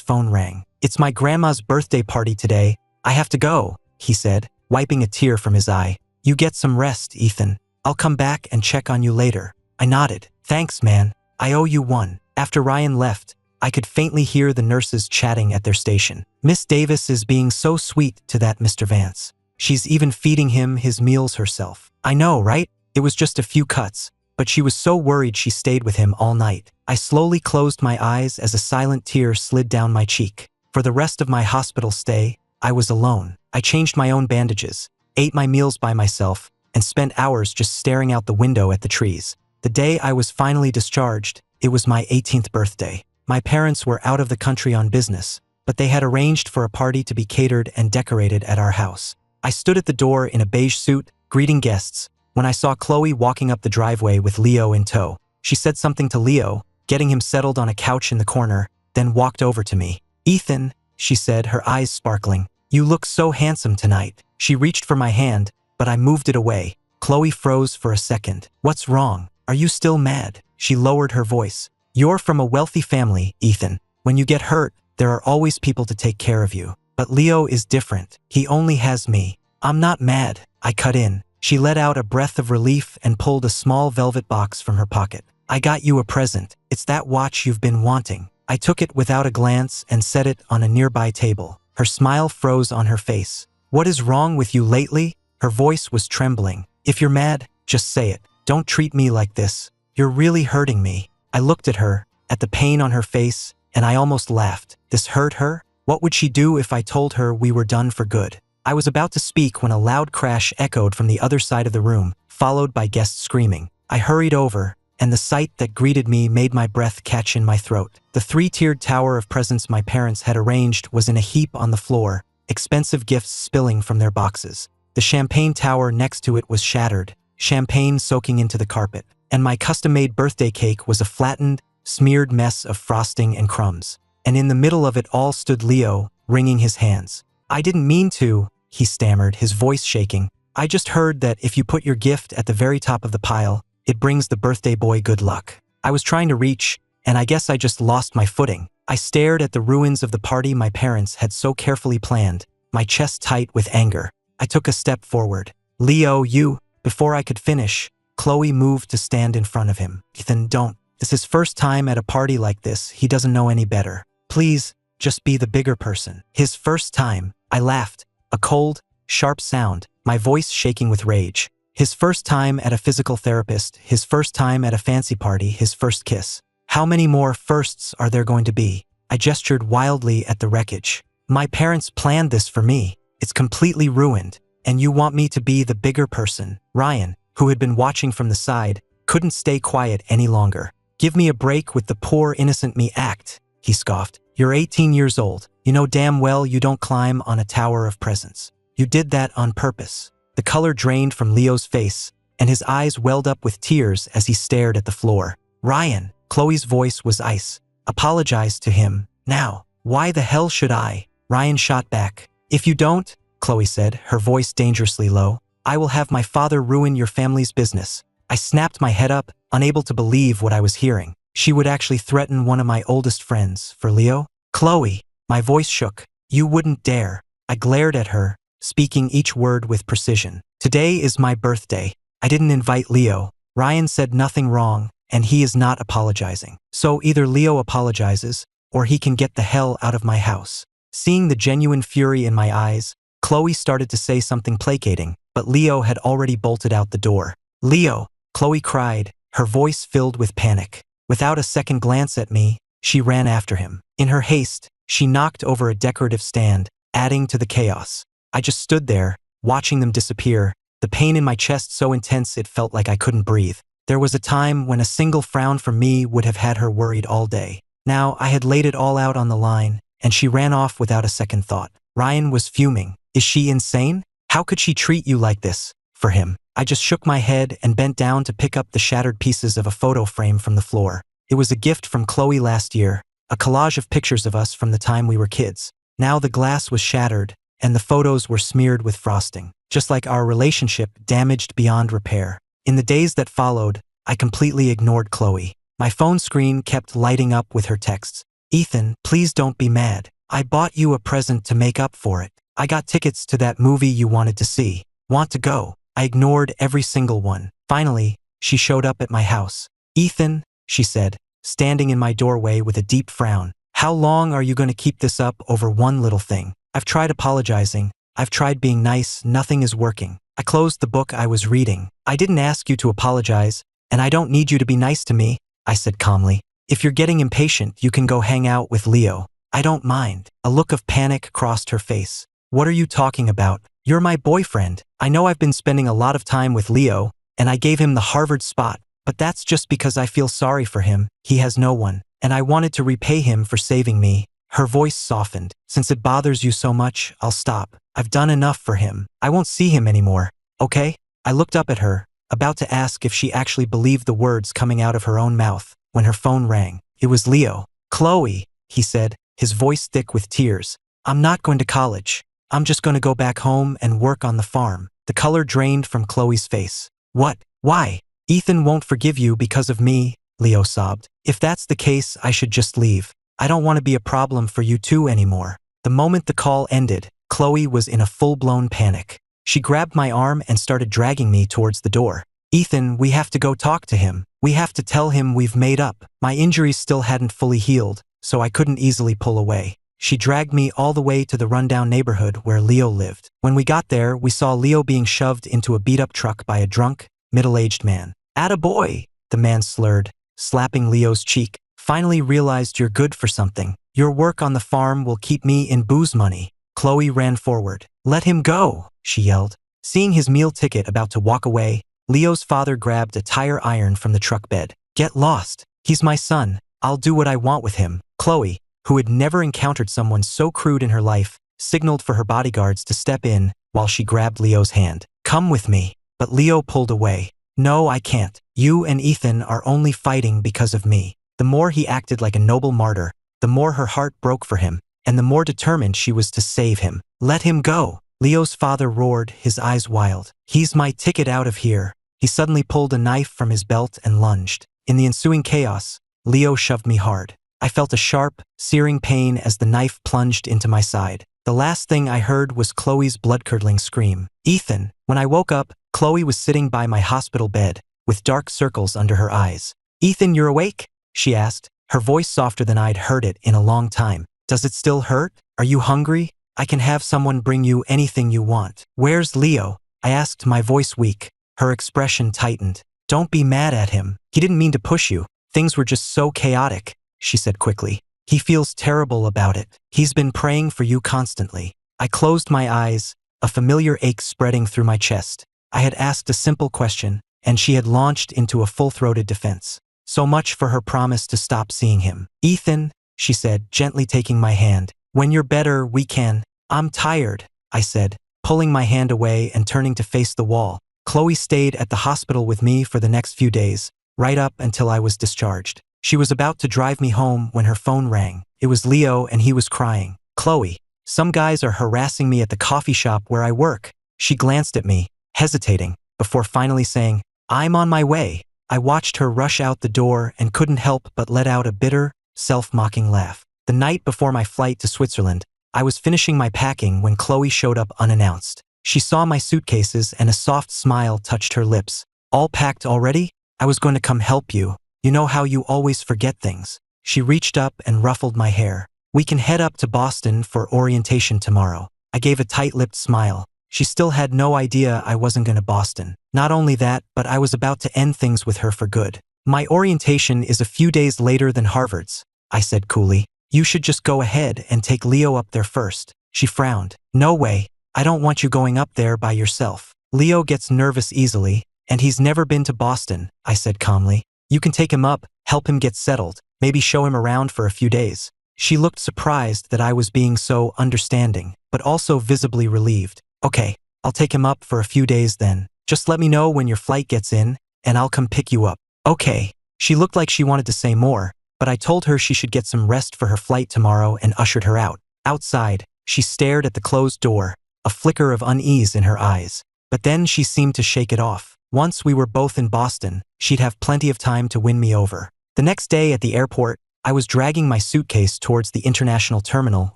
phone rang. "It's my grandma's birthday party today. I have to go," he said, wiping a tear from his eye. "You get some rest, Ethan. I'll come back and check on you later." I nodded. "Thanks, man. I owe you one." After Ryan left, I could faintly hear the nurses chatting at their station. "Miss Davis is being so sweet to that Mr. Vance. She's even feeding him his meals herself." I know, right? It was just a few cuts, but she was so worried she stayed with him all night. I slowly closed my eyes as a silent tear slid down my cheek. For the rest of my hospital stay, I was alone. I changed my own bandages, ate my meals by myself, and spent hours just staring out the window at the trees. The day I was finally discharged, it was my 18th birthday. My parents were out of the country on business, but they had arranged for a party to be catered and decorated at our house. I stood at the door in a beige suit, greeting guests, when I saw Chloe walking up the driveway with Leo in tow. She said something to Leo, getting him settled on a couch in the corner, then walked over to me. "Ethan," she said, her eyes sparkling, "you look so handsome tonight." She reached for my hand, but I moved it away. Chloe froze for a second. "What's wrong? Are you still mad?" She lowered her voice. "You're from a wealthy family, Ethan. When you get hurt, there are always people to take care of you. But Leo is different. He only has me." "I'm not mad," I cut in. She let out a breath of relief and pulled a small velvet box from her pocket. "I got you a present. It's that watch you've been wanting." I took it without a glance and set it on a nearby table. Her smile froze on her face. "What is wrong with you lately?" Her voice was trembling. "If you're mad, just say it. Don't treat me like this. You're really hurting me." I looked at her, at the pain on her face, and I almost laughed. This hurt her? What would she do if I told her we were done for good? I was about to speak when a loud crash echoed from the other side of the room, followed by guests screaming. I hurried over, and the sight that greeted me made my breath catch in my throat. The three-tiered tower of presents my parents had arranged was in a heap on the floor, expensive gifts spilling from their boxes. The champagne tower next to it was shattered, champagne soaking into the carpet, and my custom-made birthday cake was a flattened, smeared mess of frosting and crumbs. And in the middle of it all stood Leo, wringing his hands. "I didn't mean to," he stammered, his voice shaking. I just heard that if you put your gift at the very top of the pile, it brings the birthday boy good luck. I was trying to reach, and I guess I just lost my footing. I stared at the ruins of the party my parents had so carefully planned, my chest tight with anger. I took a step forward. Leo, you. Before I could finish, Chloe moved to stand in front of him. Ethan, don't. It's his first time at a party like this. He doesn't know any better. Please, just be the bigger person. His first time. I laughed. A cold, sharp sound, my voice shaking with rage. His first time at a physical therapist, his first time at a fancy party, his first kiss. How many more firsts are there going to be? I gestured wildly at the wreckage. My parents planned this for me. It's completely ruined. And you want me to be the bigger person? Ryan, who had been watching from the side, couldn't stay quiet any longer. Give me a break with the poor innocent me act, he scoffed. You're 18 years old. You know damn well you don't climb on a tower of presents. You did that on purpose. The color drained from Leo's face, and his eyes welled up with tears as he stared at the floor. Ryan, Chloe's voice was ice. Apologize to him, now. Why the hell should I? Ryan shot back. If you don't, Chloe said, her voice dangerously low, I will have my father ruin your family's business. I snapped my head up, unable to believe what I was hearing. She would actually threaten one of my oldest friends for Leo? Chloe, my voice shook. You wouldn't dare. I glared at her, speaking each word with precision. Today is my birthday. I didn't invite Leo. Ryan said nothing wrong, and he is not apologizing. So either Leo apologizes, or he can get the hell out of my house. Seeing the genuine fury in my eyes, Chloe started to say something placating, but Leo had already bolted out the door. Leo, Chloe cried, her voice filled with panic. Without a second glance at me, she ran after him. In her haste, she knocked over a decorative stand, adding to the chaos. I just stood there, watching them disappear, the pain in my chest so intense it felt like I couldn't breathe. There was a time when a single frown from me would have had her worried all day. Now I had laid it all out on the line, and she ran off without a second thought. Ryan was fuming. Is she insane? How could she treat you like this? For him. I just shook my head and bent down to pick up the shattered pieces of a photo frame from the floor. It was a gift from Chloe last year, a collage of pictures of us from the time we were kids. Now the glass was shattered, and the photos were smeared with frosting, just like our relationship damaged beyond repair. In the days that followed, I completely ignored Chloe. My phone screen kept lighting up with her texts. Ethan, please don't be mad. I bought you a present to make up for it. I got tickets to that movie you wanted to see. Want to go? I ignored every single one. Finally, she showed up at my house. Ethan, she said, standing in my doorway with a deep frown. How long are you going to keep this up over one little thing? I've tried apologizing. I've tried being nice. Nothing is working. I closed the book I was reading. I didn't ask you to apologize, and I don't need you to be nice to me, I said calmly. If you're getting impatient, you can go hang out with Leo. I don't mind. A look of panic crossed her face. What are you talking about? You're my boyfriend. I know I've been spending a lot of time with Leo, and I gave him the Harvard spot, but that's just because I feel sorry for him. He has no one, and I wanted to repay him for saving me. Her voice softened. Since it bothers you so much, I'll stop. I've done enough for him. I won't see him anymore. Okay? I looked up at her, about to ask if she actually believed the words coming out of her own mouth, when her phone rang. It was Leo. Chloe, he said, his voice thick with tears. I'm not going to college. I'm just going to go back home and work on the farm. The color drained from Chloe's face. What? Why? Ethan won't forgive you because of me, Leo sobbed. If that's the case, I should just leave. I don't want to be a problem for you two anymore. The moment the call ended, Chloe was in a full-blown panic. She grabbed my arm and started dragging me towards the door. Ethan, we have to go talk to him. We have to tell him we've made up. My injuries still hadn't fully healed, so I couldn't easily pull away. She dragged me all the way to the rundown neighborhood where Leo lived. When we got there, we saw Leo being shoved into a beat-up truck by a drunk, middle-aged man. Attaboy, the man slurred, slapping Leo's cheek. Finally realized you're good for something. Your work on the farm will keep me in booze money. Chloe ran forward. Let him go, she yelled. Seeing his meal ticket about to walk away, Leo's father grabbed a tire iron from the truck bed. Get lost. He's my son. I'll do what I want with him. Chloe, who had never encountered someone so crude in her life, signaled for her bodyguards to step in while she grabbed Leo's hand. Come with me. But Leo pulled away. No, I can't. You and Ethan are only fighting because of me. The more he acted like a noble martyr, the more her heart broke for him, and the more determined she was to save him. Let him go. Leo's father roared, his eyes wild. He's my ticket out of here. He suddenly pulled a knife from his belt and lunged. In the ensuing chaos, Leo shoved me hard. I felt a sharp, searing pain as the knife plunged into my side. The last thing I heard was Chloe's blood-curdling scream. Ethan. When I woke up, Chloe was sitting by my hospital bed, with dark circles under her eyes. Ethan, you're awake? She asked, her voice softer than I'd heard it in a long time. Does it still hurt? Are you hungry? I can have someone bring you anything you want. Where's Leo? I asked, my voice weak. Her expression tightened. Don't be mad at him. He didn't mean to push you. Things were just so chaotic, she said quickly. He feels terrible about it. He's been praying for you constantly. I closed my eyes, a familiar ache spreading through my chest. I had asked a simple question, and she had launched into a full-throated defense. So much for her promise to stop seeing him. Ethan, she said, gently taking my hand. When you're better, we can. I'm tired, I said, pulling my hand away and turning to face the wall. Chloe stayed at the hospital with me for the next few days, right up until I was discharged. She was about to drive me home when her phone rang. It was Leo and he was crying. Chloe, some guys are harassing me at the coffee shop where I work. She glanced at me, hesitating, before finally saying, I'm on my way. I watched her rush out the door and couldn't help but let out a bitter, self-mocking laugh. The night before my flight to Switzerland, I was finishing my packing when Chloe showed up unannounced. She saw my suitcases and a soft smile touched her lips. All packed already? I was going to come help you. You know how you always forget things. She reached up and ruffled my hair. We can head up to Boston for orientation tomorrow. I gave a tight-lipped smile. She still had no idea I wasn't going to Boston. Not only that, but I was about to end things with her for good. My orientation is a few days later than Harvard's, I said coolly. You should just go ahead and take Leo up there first. She frowned. No way. I don't want you going up there by yourself. Leo gets nervous easily, and he's never been to Boston, I said calmly. You can take him up, help him get settled, maybe show him around for a few days. She looked surprised that I was being so understanding, but also visibly relieved. Okay, I'll take him up for a few days then. Just let me know when your flight gets in, and I'll come pick you up. Okay. She looked like she wanted to say more, but I told her she should get some rest for her flight tomorrow and ushered her out. Outside, she stared at the closed door, a flicker of unease in her eyes. But then she seemed to shake it off. Once we were both in Boston, she'd have plenty of time to win me over. The next day at the airport, I was dragging my suitcase towards the international terminal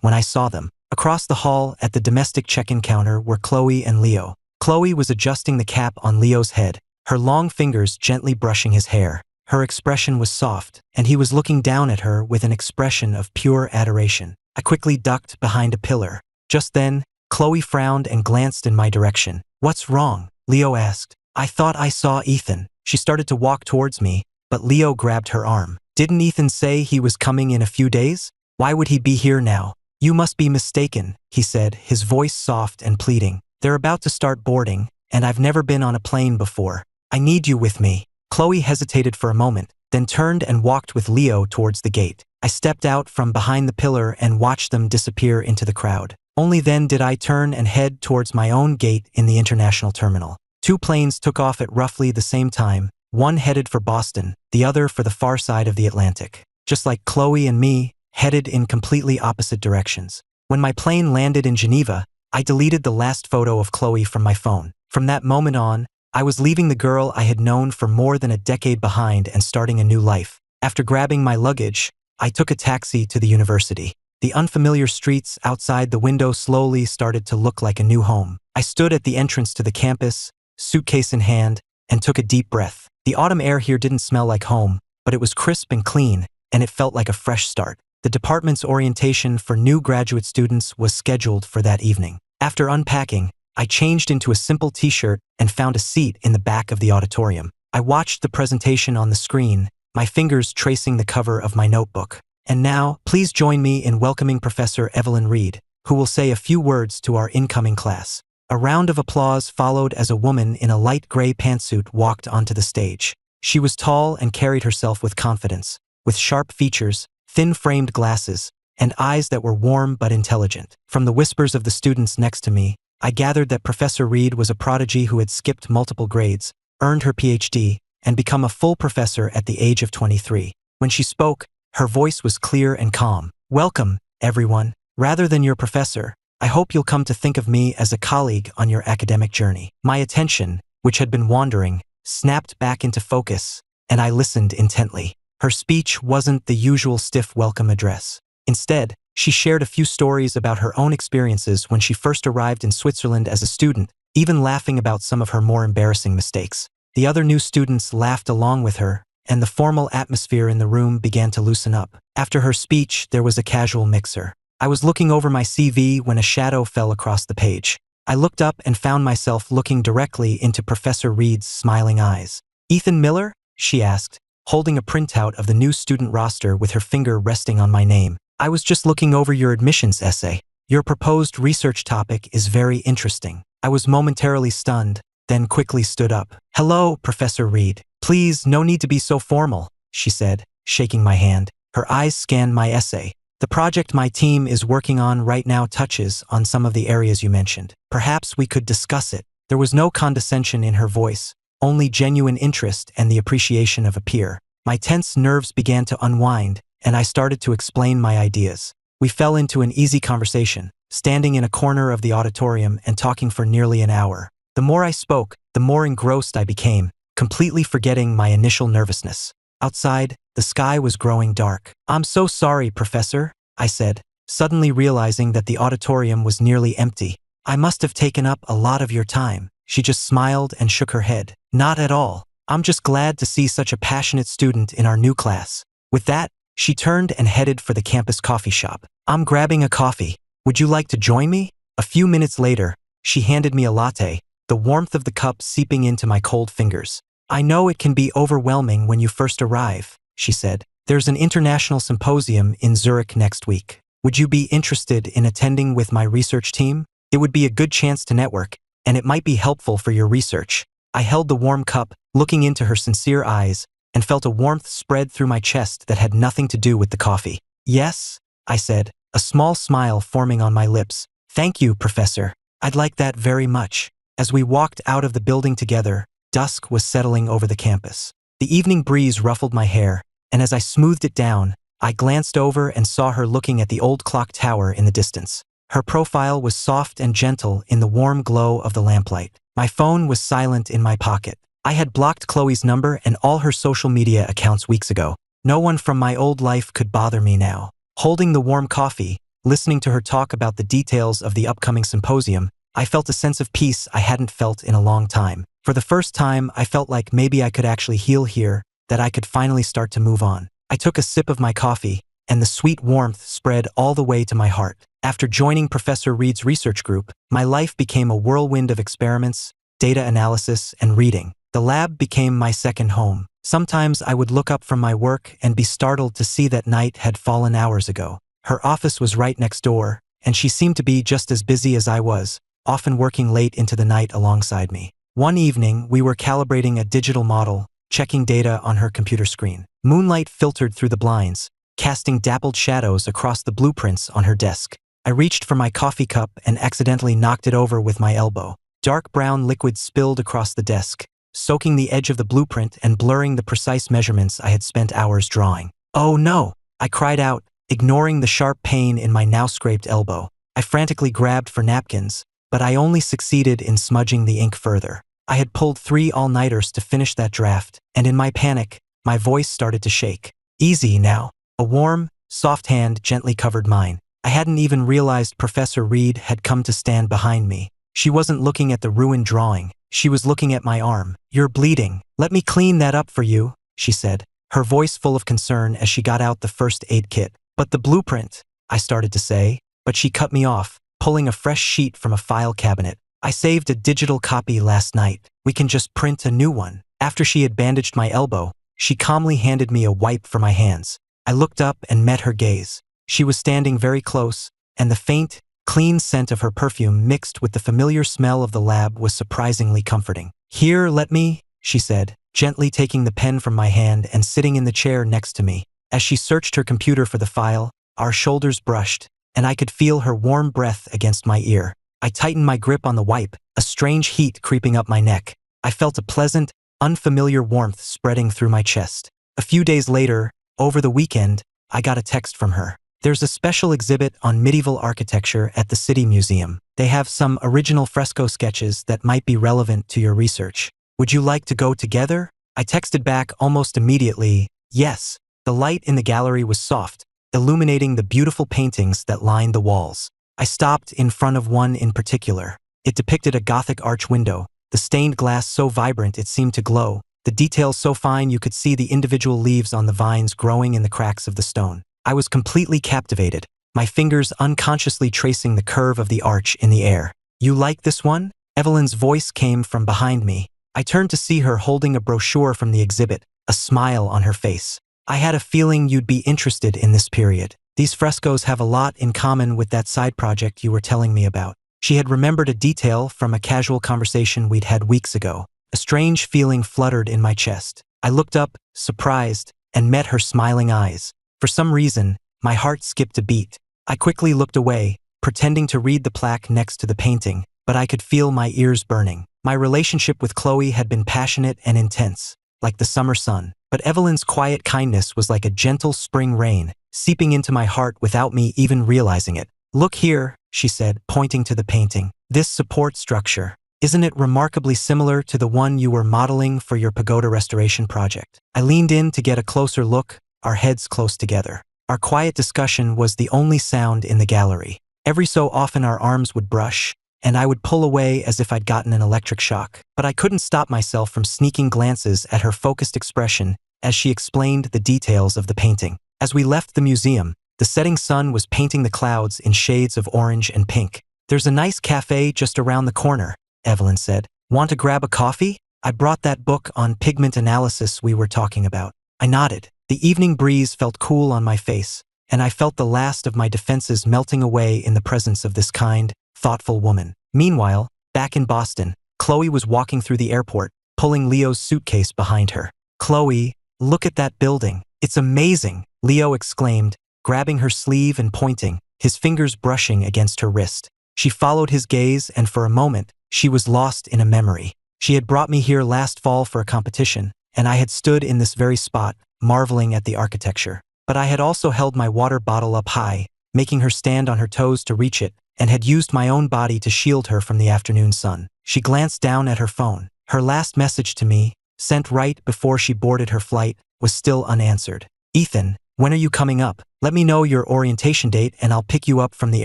when I saw them. Across the hall at the domestic check-in counter were Chloe and Leo. Chloe was adjusting the cap on Leo's head, her long fingers gently brushing his hair. Her expression was soft, and he was looking down at her with an expression of pure adoration. I quickly ducked behind a pillar. Just then, Chloe frowned and glanced in my direction. What's wrong? Leo asked. I thought I saw Ethan. She started to walk towards me, but Leo grabbed her arm. Didn't Ethan say he was coming in a few days? Why would he be here now? You must be mistaken, he said, his voice soft and pleading. They're about to start boarding, and I've never been on a plane before. I need you with me. Chloe hesitated for a moment, then turned and walked with Leo towards the gate. I stepped out from behind the pillar and watched them disappear into the crowd. Only then did I turn and head towards my own gate in the international terminal. Two planes took off at roughly the same time, one headed for Boston, the other for the far side of the Atlantic. Just like Chloe and me, headed in completely opposite directions. When my plane landed in Geneva, I deleted the last photo of Chloe from my phone. From that moment on, I was leaving the girl I had known for more than a decade behind and starting a new life. After grabbing my luggage, I took a taxi to the university. The unfamiliar streets outside the window slowly started to look like a new home. I stood at the entrance to the campus, suitcase in hand, and took a deep breath. The autumn air here didn't smell like home, but it was crisp and clean, and it felt like a fresh start. The department's orientation for new graduate students was scheduled for that evening. After unpacking, I changed into a simple t-shirt and found a seat in the back of the auditorium. I watched the presentation on the screen, my fingers tracing the cover of my notebook. And now, please join me in welcoming Professor Evelyn Reed, who will say a few words to our incoming class. A round of applause followed as a woman in a light gray pantsuit walked onto the stage. She was tall and carried herself with confidence, with sharp features, thin-framed glasses, and eyes that were warm but intelligent. From the whispers of the students next to me, I gathered that Professor Reed was a prodigy who had skipped multiple grades, earned her PhD, and become a full professor at the age of 23. When she spoke, her voice was clear and calm. Welcome, everyone. Rather than your professor, I hope you'll come to think of me as a colleague on your academic journey." My attention, which had been wandering, snapped back into focus, and I listened intently. Her speech wasn't the usual stiff welcome address. Instead, she shared a few stories about her own experiences when she first arrived in Switzerland as a student, even laughing about some of her more embarrassing mistakes. The other new students laughed along with her, and the formal atmosphere in the room began to loosen up. After her speech, there was a casual mixer. I was looking over my CV when a shadow fell across the page. I looked up and found myself looking directly into Professor Reed's smiling eyes. "Ethan Miller?" she asked, holding a printout of the new student roster with her finger resting on my name. "I was just looking over your admissions essay. Your proposed research topic is very interesting." I was momentarily stunned, then quickly stood up. "Hello, Professor Reed. Please, no need to be so formal," she said, shaking my hand. Her eyes scanned my essay. "The project my team is working on right now touches on some of the areas you mentioned. Perhaps we could discuss it." There was no condescension in her voice, only genuine interest and the appreciation of a peer. My tense nerves began to unwind, and I started to explain my ideas. We fell into an easy conversation, standing in a corner of the auditorium and talking for nearly an hour. The more I spoke, the more engrossed I became, completely forgetting my initial nervousness. Outside, the sky was growing dark. "I'm so sorry, Professor," I said, suddenly realizing that the auditorium was nearly empty. "I must have taken up a lot of your time." She just smiled and shook her head. "Not at all. I'm just glad to see such a passionate student in our new class." With that, she turned and headed for the campus coffee shop. "I'm grabbing a coffee. Would you like to join me?" A few minutes later, she handed me a latte, the warmth of the cup seeping into my cold fingers. "I know it can be overwhelming when you first arrive," she said. "There's an international symposium in Zurich next week. Would you be interested in attending with my research team? It would be a good chance to network, and it might be helpful for your research." I held the warm cup, looking into her sincere eyes, and felt a warmth spread through my chest that had nothing to do with the coffee. "Yes," I said, a small smile forming on my lips. "Thank you, Professor. I'd like that very much." As we walked out of the building together, dusk was settling over the campus. The evening breeze ruffled my hair, and as I smoothed it down, I glanced over and saw her looking at the old clock tower in the distance. Her profile was soft and gentle in the warm glow of the lamplight. My phone was silent in my pocket. I had blocked Chloe's number and all her social media accounts weeks ago. No one from my old life could bother me now. Holding the warm coffee, listening to her talk about the details of the upcoming symposium, I felt a sense of peace I hadn't felt in a long time. For the first time, I felt like maybe I could actually heal here, that I could finally start to move on. I took a sip of my coffee, and the sweet warmth spread all the way to my heart. After joining Professor Reed's research group, my life became a whirlwind of experiments, data analysis, and reading. The lab became my second home. Sometimes I would look up from my work and be startled to see that night had fallen hours ago. Her office was right next door, and she seemed to be just as busy as I was, often working late into the night alongside me. One evening, we were calibrating a digital model, checking data on her computer screen. Moonlight filtered through the blinds, casting dappled shadows across the blueprints on her desk. I reached for my coffee cup and accidentally knocked it over with my elbow. Dark brown liquid spilled across the desk, soaking the edge of the blueprint and blurring the precise measurements I had spent hours drawing. "Oh no!" I cried out, ignoring the sharp pain in my now scraped elbow. I frantically grabbed for napkins, but I only succeeded in smudging the ink further. I had pulled 3 all-nighters to finish that draft, and in my panic, my voice started to shake. "Easy now." A warm, soft hand gently covered mine. I hadn't even realized Professor Reed had come to stand behind me. She wasn't looking at the ruined drawing. She was looking at my arm. "You're bleeding. Let me clean that up for you," she said, her voice full of concern as she got out the first aid kit. "But the blueprint," I started to say, but she cut me off, pulling a fresh sheet from a file cabinet. "I saved a digital copy last night. We can just print a new one." After she had bandaged my elbow, she calmly handed me a wipe for my hands. I looked up and met her gaze. She was standing very close, and the faint, clean scent of her perfume mixed with the familiar smell of the lab was surprisingly comforting. "Here, let me," she said, gently taking the pen from my hand and sitting in the chair next to me. As she searched her computer for the file, our shoulders brushed, and I could feel her warm breath against my ear. I tightened my grip on the wipe, a strange heat creeping up my neck. I felt a pleasant, unfamiliar warmth spreading through my chest. A few days later, over the weekend, I got a text from her. There's a special exhibit on medieval architecture at the City Museum. They have some original fresco sketches that might be relevant to your research. Would you like to go together? I texted back almost immediately, yes. The light in the gallery was soft, illuminating the beautiful paintings that lined the walls. I stopped in front of one in particular. It depicted a Gothic arch window, the stained glass so vibrant it seemed to glow, the details so fine you could see the individual leaves on the vines growing in the cracks of the stone. I was completely captivated, my fingers unconsciously tracing the curve of the arch in the air. You like this one? Evelyn's voice came from behind me. I turned to see her holding a brochure from the exhibit, a smile on her face. I had a feeling you'd be interested in this period. These frescoes have a lot in common with that side project you were telling me about. She had remembered a detail from a casual conversation we'd had weeks ago. A strange feeling fluttered in my chest. I looked up, surprised, and met her smiling eyes. For some reason, my heart skipped a beat. I quickly looked away, pretending to read the plaque next to the painting, but I could feel my ears burning. My relationship with Chloe had been passionate and intense, like the summer sun. But Evelyn's quiet kindness was like a gentle spring rain, seeping into my heart without me even realizing it. Look here, she said, pointing to the painting. This support structure. Isn't it remarkably similar to the one you were modeling for your pagoda restoration project? I leaned in to get a closer look, our heads close together. Our quiet discussion was the only sound in the gallery. Every so often our arms would brush, and I would pull away as if I'd gotten an electric shock. But I couldn't stop myself from sneaking glances at her focused expression as she explained the details of the painting. As we left the museum, the setting sun was painting the clouds in shades of orange and pink. There's a nice cafe just around the corner, Evelyn said. Want to grab a coffee? I brought that book on pigment analysis we were talking about. I nodded. The evening breeze felt cool on my face, and I felt the last of my defenses melting away in the presence of this kind, thoughtful woman. Meanwhile, back in Boston, Chloe was walking through the airport, pulling Leo's suitcase behind her. Chloe, look at that building. It's amazing, Leo exclaimed, grabbing her sleeve and pointing, his fingers brushing against her wrist. She followed his gaze, and for a moment, she was lost in a memory. She had brought me here last fall for a competition, and I had stood in this very spot, marveling at the architecture. But I had also held my water bottle up high, making her stand on her toes to reach it, and had used my own body to shield her from the afternoon sun. She glanced down at her phone. Her last message to me, sent right before she boarded her flight, was still unanswered. Ethan, when are you coming up? Let me know your orientation date and I'll pick you up from the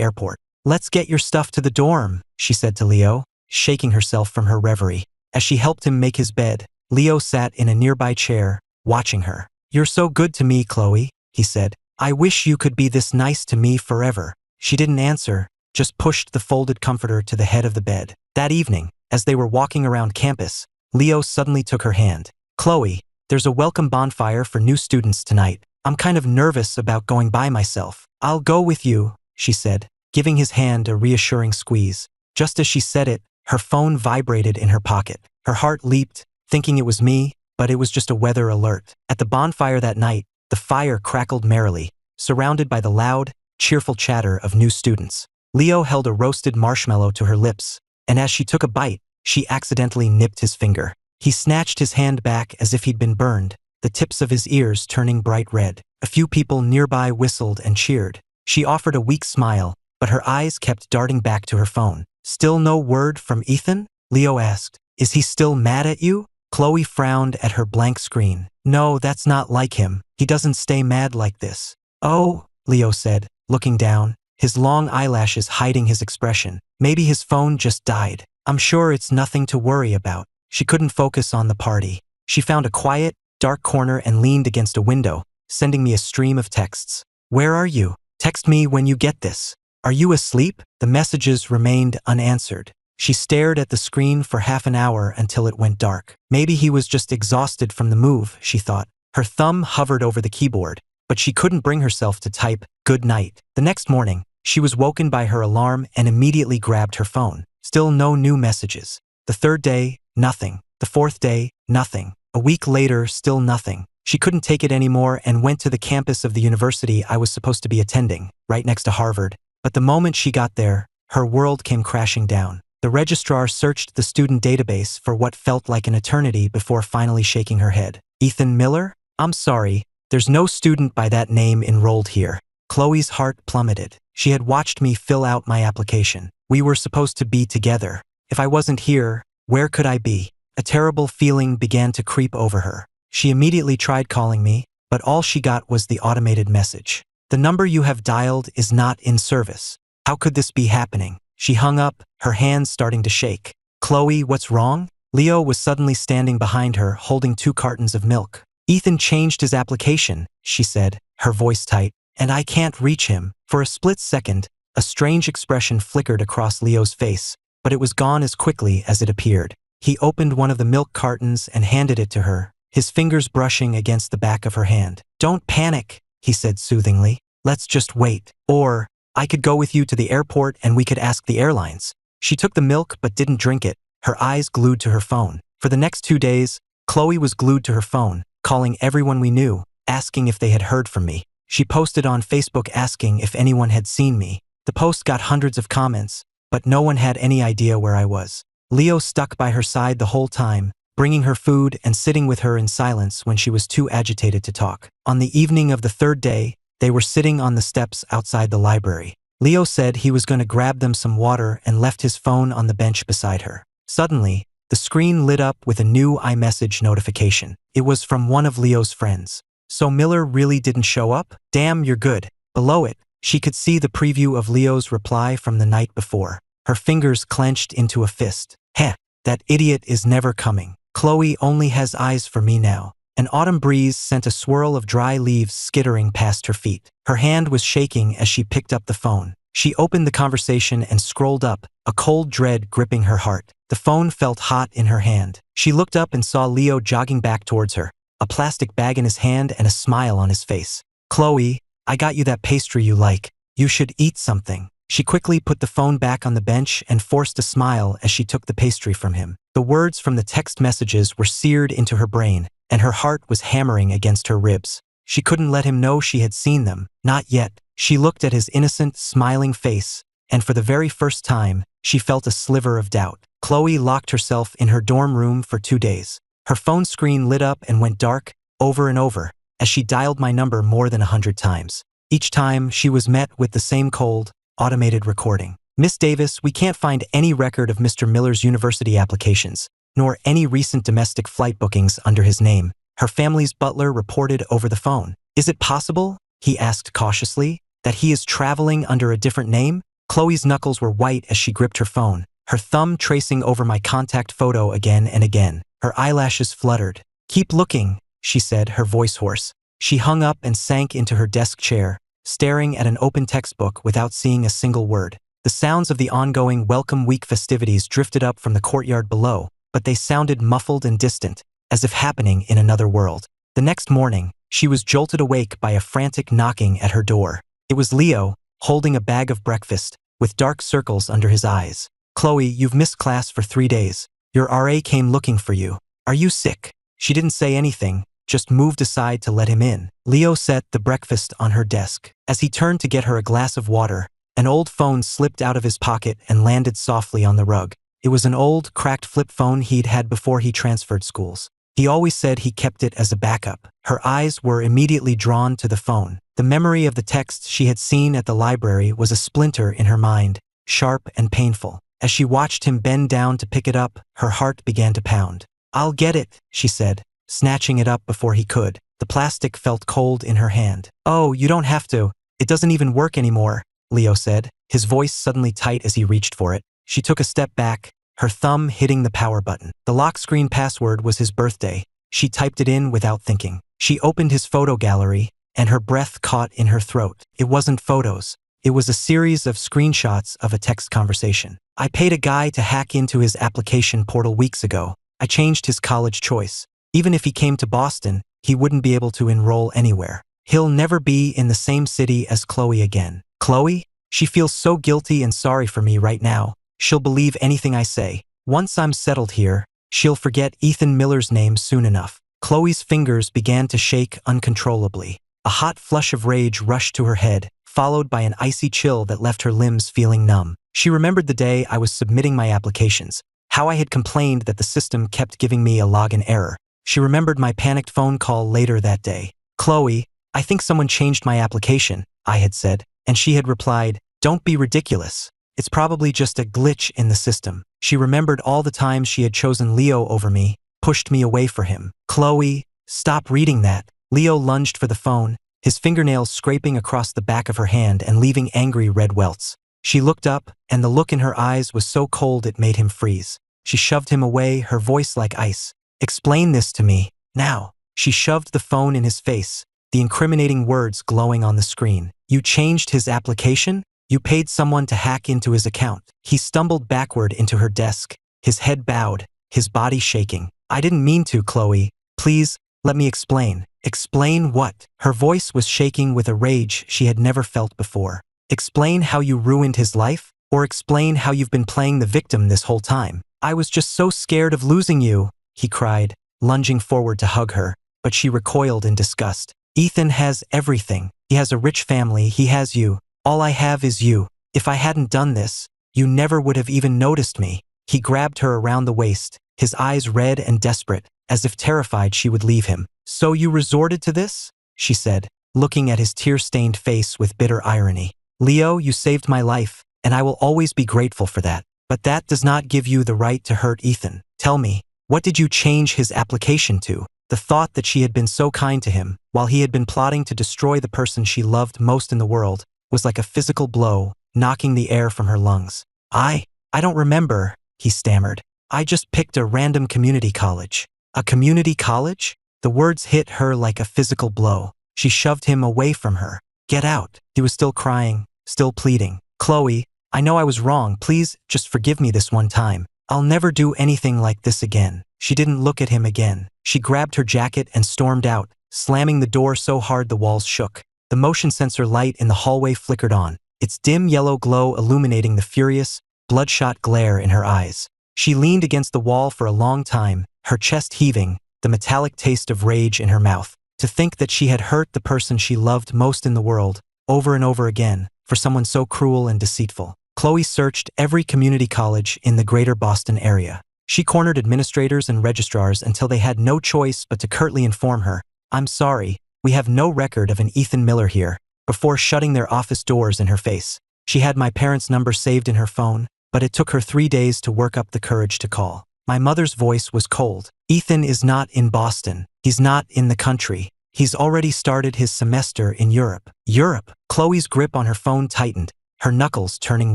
airport. Let's get your stuff to the dorm, she said to Leo, shaking herself from her reverie. As she helped him make his bed, Leo sat in a nearby chair, watching her. You're so good to me, Chloe, he said. I wish you could be this nice to me forever. She didn't answer, just pushed the folded comforter to the head of the bed. That evening, as they were walking around campus, Leo suddenly took her hand. Chloe, there's a welcome bonfire for new students tonight. I'm kind of nervous about going by myself. I'll go with you, she said, giving his hand a reassuring squeeze. Just as she said it, her phone vibrated in her pocket. Her heart leaped, thinking it was me, but it was just a weather alert. At the bonfire that night, the fire crackled merrily, surrounded by the loud, cheerful chatter of new students. Leo held a roasted marshmallow to her lips, and as she took a bite, she accidentally nipped his finger. He snatched his hand back as if he'd been burned, the tips of his ears turning bright red. A few people nearby whistled and cheered. She offered a weak smile, but her eyes kept darting back to her phone. Still no word from Ethan? Leo asked. Is he still mad at you? Chloe frowned at her blank screen. No, that's not like him. He doesn't stay mad like this. Oh, Leo said, looking down, his long eyelashes hiding his expression. Maybe his phone just died. I'm sure it's nothing to worry about. She couldn't focus on the party. She found a quiet, dark corner and leaned against a window, sending me a stream of texts. Where are you? Text me when you get this. Are you asleep? The messages remained unanswered. She stared at the screen for half an hour until it went dark. Maybe he was just exhausted from the move, she thought. Her thumb hovered over the keyboard, but she couldn't bring herself to type, "Good night." The next morning, she was woken by her alarm and immediately grabbed her phone. Still no new messages. The third day, nothing. The fourth day, nothing. A week later, still nothing. She couldn't take it anymore and went to the campus of the university I was supposed to be attending, right next to Harvard. But the moment she got there, her world came crashing down. The registrar searched the student database for what felt like an eternity before finally shaking her head. Ethan Miller? I'm sorry, there's no student by that name enrolled here. Chloe's heart plummeted. She had watched me fill out my application. We were supposed to be together. If I wasn't here, where could I be? A terrible feeling began to creep over her. She immediately tried calling me, but all she got was the automated message. The number you have dialed is not in service. How could this be happening? She hung up, her hands starting to shake. Chloe, what's wrong? Leo was suddenly standing behind her, holding 2 cartons of milk. Ethan changed his application, she said, her voice tight, and I can't reach him. For a split second, a strange expression flickered across Leo's face, but it was gone as quickly as it appeared. He opened one of the milk cartons and handed it to her, his fingers brushing against the back of her hand. Don't panic, he said soothingly. Let's just wait. Or, I could go with you to the airport and we could ask the airlines. She took the milk but didn't drink it, her eyes glued to her phone. For the next 2 days, Chloe was glued to her phone, calling everyone we knew, asking if they had heard from me. She posted on Facebook asking if anyone had seen me. The post got hundreds of comments, but no one had any idea where I was. Leo stuck by her side the whole time, bringing her food and sitting with her in silence when she was too agitated to talk. On the evening of the 3rd day, they were sitting on the steps outside the library. Leo said he was going to grab them some water and left his phone on the bench beside her. Suddenly, the screen lit up with a new iMessage notification. It was from one of Leo's friends. So Miller really didn't show up? Damn, you're good. Below it, she could see the preview of Leo's reply from the night before. Her fingers clenched into a fist. Heh, that idiot is never coming. Chloe only has eyes for me now. An autumn breeze sent a swirl of dry leaves skittering past her feet. Her hand was shaking as she picked up the phone. She opened the conversation and scrolled up, a cold dread gripping her heart. The phone felt hot in her hand. She looked up and saw Leo jogging back towards her, a plastic bag in his hand and a smile on his face. Chloe, I got you that pastry you like. You should eat something. She quickly put the phone back on the bench and forced a smile as she took the pastry from him. The words from the text messages were seared into her brain, and her heart was hammering against her ribs. She couldn't let him know she had seen them, not yet. She looked at his innocent, smiling face, and for the very first time, she felt a sliver of doubt. Chloe locked herself in her dorm room for 2 days. Her phone screen lit up and went dark, over and over, as she dialed my number more than 100 times. Each time, she was met with the same cold, automated recording. Miss Davis, we can't find any record of Mr. Miller's university applications, nor any recent domestic flight bookings under his name, her family's butler reported over the phone. Is it possible, he asked cautiously, that he is traveling under a different name? Chloe's knuckles were white as she gripped her phone, her thumb tracing over my contact photo again and again. Her eyelashes fluttered. Keep looking, she said, her voice hoarse. She hung up and sank into her desk chair, staring at an open textbook without seeing a single word. The sounds of the ongoing Welcome Week festivities drifted up from the courtyard below, but they sounded muffled and distant, as if happening in another world. The next morning, she was jolted awake by a frantic knocking at her door. It was Leo, holding a bag of breakfast, with dark circles under his eyes. Chloe, you've missed class for 3 days. Your RA came looking for you. Are you sick? She didn't say anything, just moved aside to let him in. Leo set the breakfast on her desk. As he turned to get her a glass of water, an old phone slipped out of his pocket and landed softly on the rug. It was an old, cracked flip phone he'd had before he transferred schools. He always said he kept it as a backup. Her eyes were immediately drawn to the phone. The memory of the texts she had seen at the library was a splinter in her mind, sharp and painful. As she watched him bend down to pick it up, her heart began to pound. I'll get it, she said, snatching it up before he could. The plastic felt cold in her hand. Oh, you don't have to. It doesn't even work anymore, Leo said, his voice suddenly tight as he reached for it. She took a step back, her thumb hitting the power button. The lock screen password was his birthday. She typed it in without thinking. She opened his photo gallery, and her breath caught in her throat. It wasn't photos. It was a series of screenshots of a text conversation. I paid a guy to hack into his application portal weeks ago. I changed his college choice. Even if he came to Boston, he wouldn't be able to enroll anywhere. He'll never be in the same city as Chloe again. Chloe? She feels so guilty and sorry for me right now. She'll believe anything I say. Once I'm settled here, she'll forget Ethan Miller's name soon enough. Chloe's fingers began to shake uncontrollably. A hot flush of rage rushed to her head, followed by an icy chill that left her limbs feeling numb. She remembered the day I was submitting my applications, how I had complained that the system kept giving me a login error. She remembered my panicked phone call later that day. Chloe, I think someone changed my application, I had said, and she had replied, don't be ridiculous. It's probably just a glitch in the system. She remembered all the times she had chosen Leo over me, pushed me away for him. Chloe, stop reading that. Leo lunged for the phone, his fingernails scraping across the back of her hand and leaving angry red welts. She looked up, and the look in her eyes was so cold it made him freeze. She shoved him away, her voice like ice. Explain this to me, now. She shoved the phone in his face, the incriminating words glowing on the screen. You changed his application? You paid someone to hack into his account. He stumbled backward into her desk, his head bowed, his body shaking. I didn't mean to, Chloe. Please, let me explain. Explain what? Her voice was shaking with a rage she had never felt before. Explain how you ruined his life? Or explain how you've been playing the victim this whole time? I was just so scared of losing you, he cried, lunging forward to hug her, but she recoiled in disgust. Ethan has everything. He has a rich family, he has you. All I have is you. If I hadn't done this, you never would have even noticed me. He grabbed her around the waist, his eyes red and desperate, as if terrified she would leave him. So you resorted to this? She said, looking at his tear-stained face with bitter irony. Leo, you saved my life, and I will always be grateful for that. But that does not give you the right to hurt Ethan. Tell me, what did you change his application to? The thought that she had been so kind to him, while he had been plotting to destroy the person she loved most in the world, was like a physical blow, knocking the air from her lungs. I don't remember, he stammered. I just picked a random community college. A community college? The words hit her like a physical blow. She shoved him away from her. Get out. He was still crying, still pleading. Chloe, I know I was wrong. Please, just forgive me this one time. I'll never do anything like this again. She didn't look at him again. She grabbed her jacket and stormed out, slamming the door so hard the walls shook. The motion sensor light in the hallway flickered on, its dim yellow glow illuminating the furious, bloodshot glare in her eyes. She leaned against the wall for a long time, her chest heaving, the metallic taste of rage in her mouth. To think that she had hurt the person she loved most in the world, over and over again, for someone so cruel and deceitful. Chloe searched every community college in the greater Boston area. She cornered administrators and registrars until they had no choice but to curtly inform her, I'm sorry, we have no record of an Ethan Miller here, before shutting their office doors in her face. She had my parents' number saved in her phone, but it took her 3 days to work up the courage to call. My mother's voice was cold. Ethan is not in Boston. He's not in the country. He's already started his semester in Europe. Europe? Chloe's grip on her phone tightened, her knuckles turning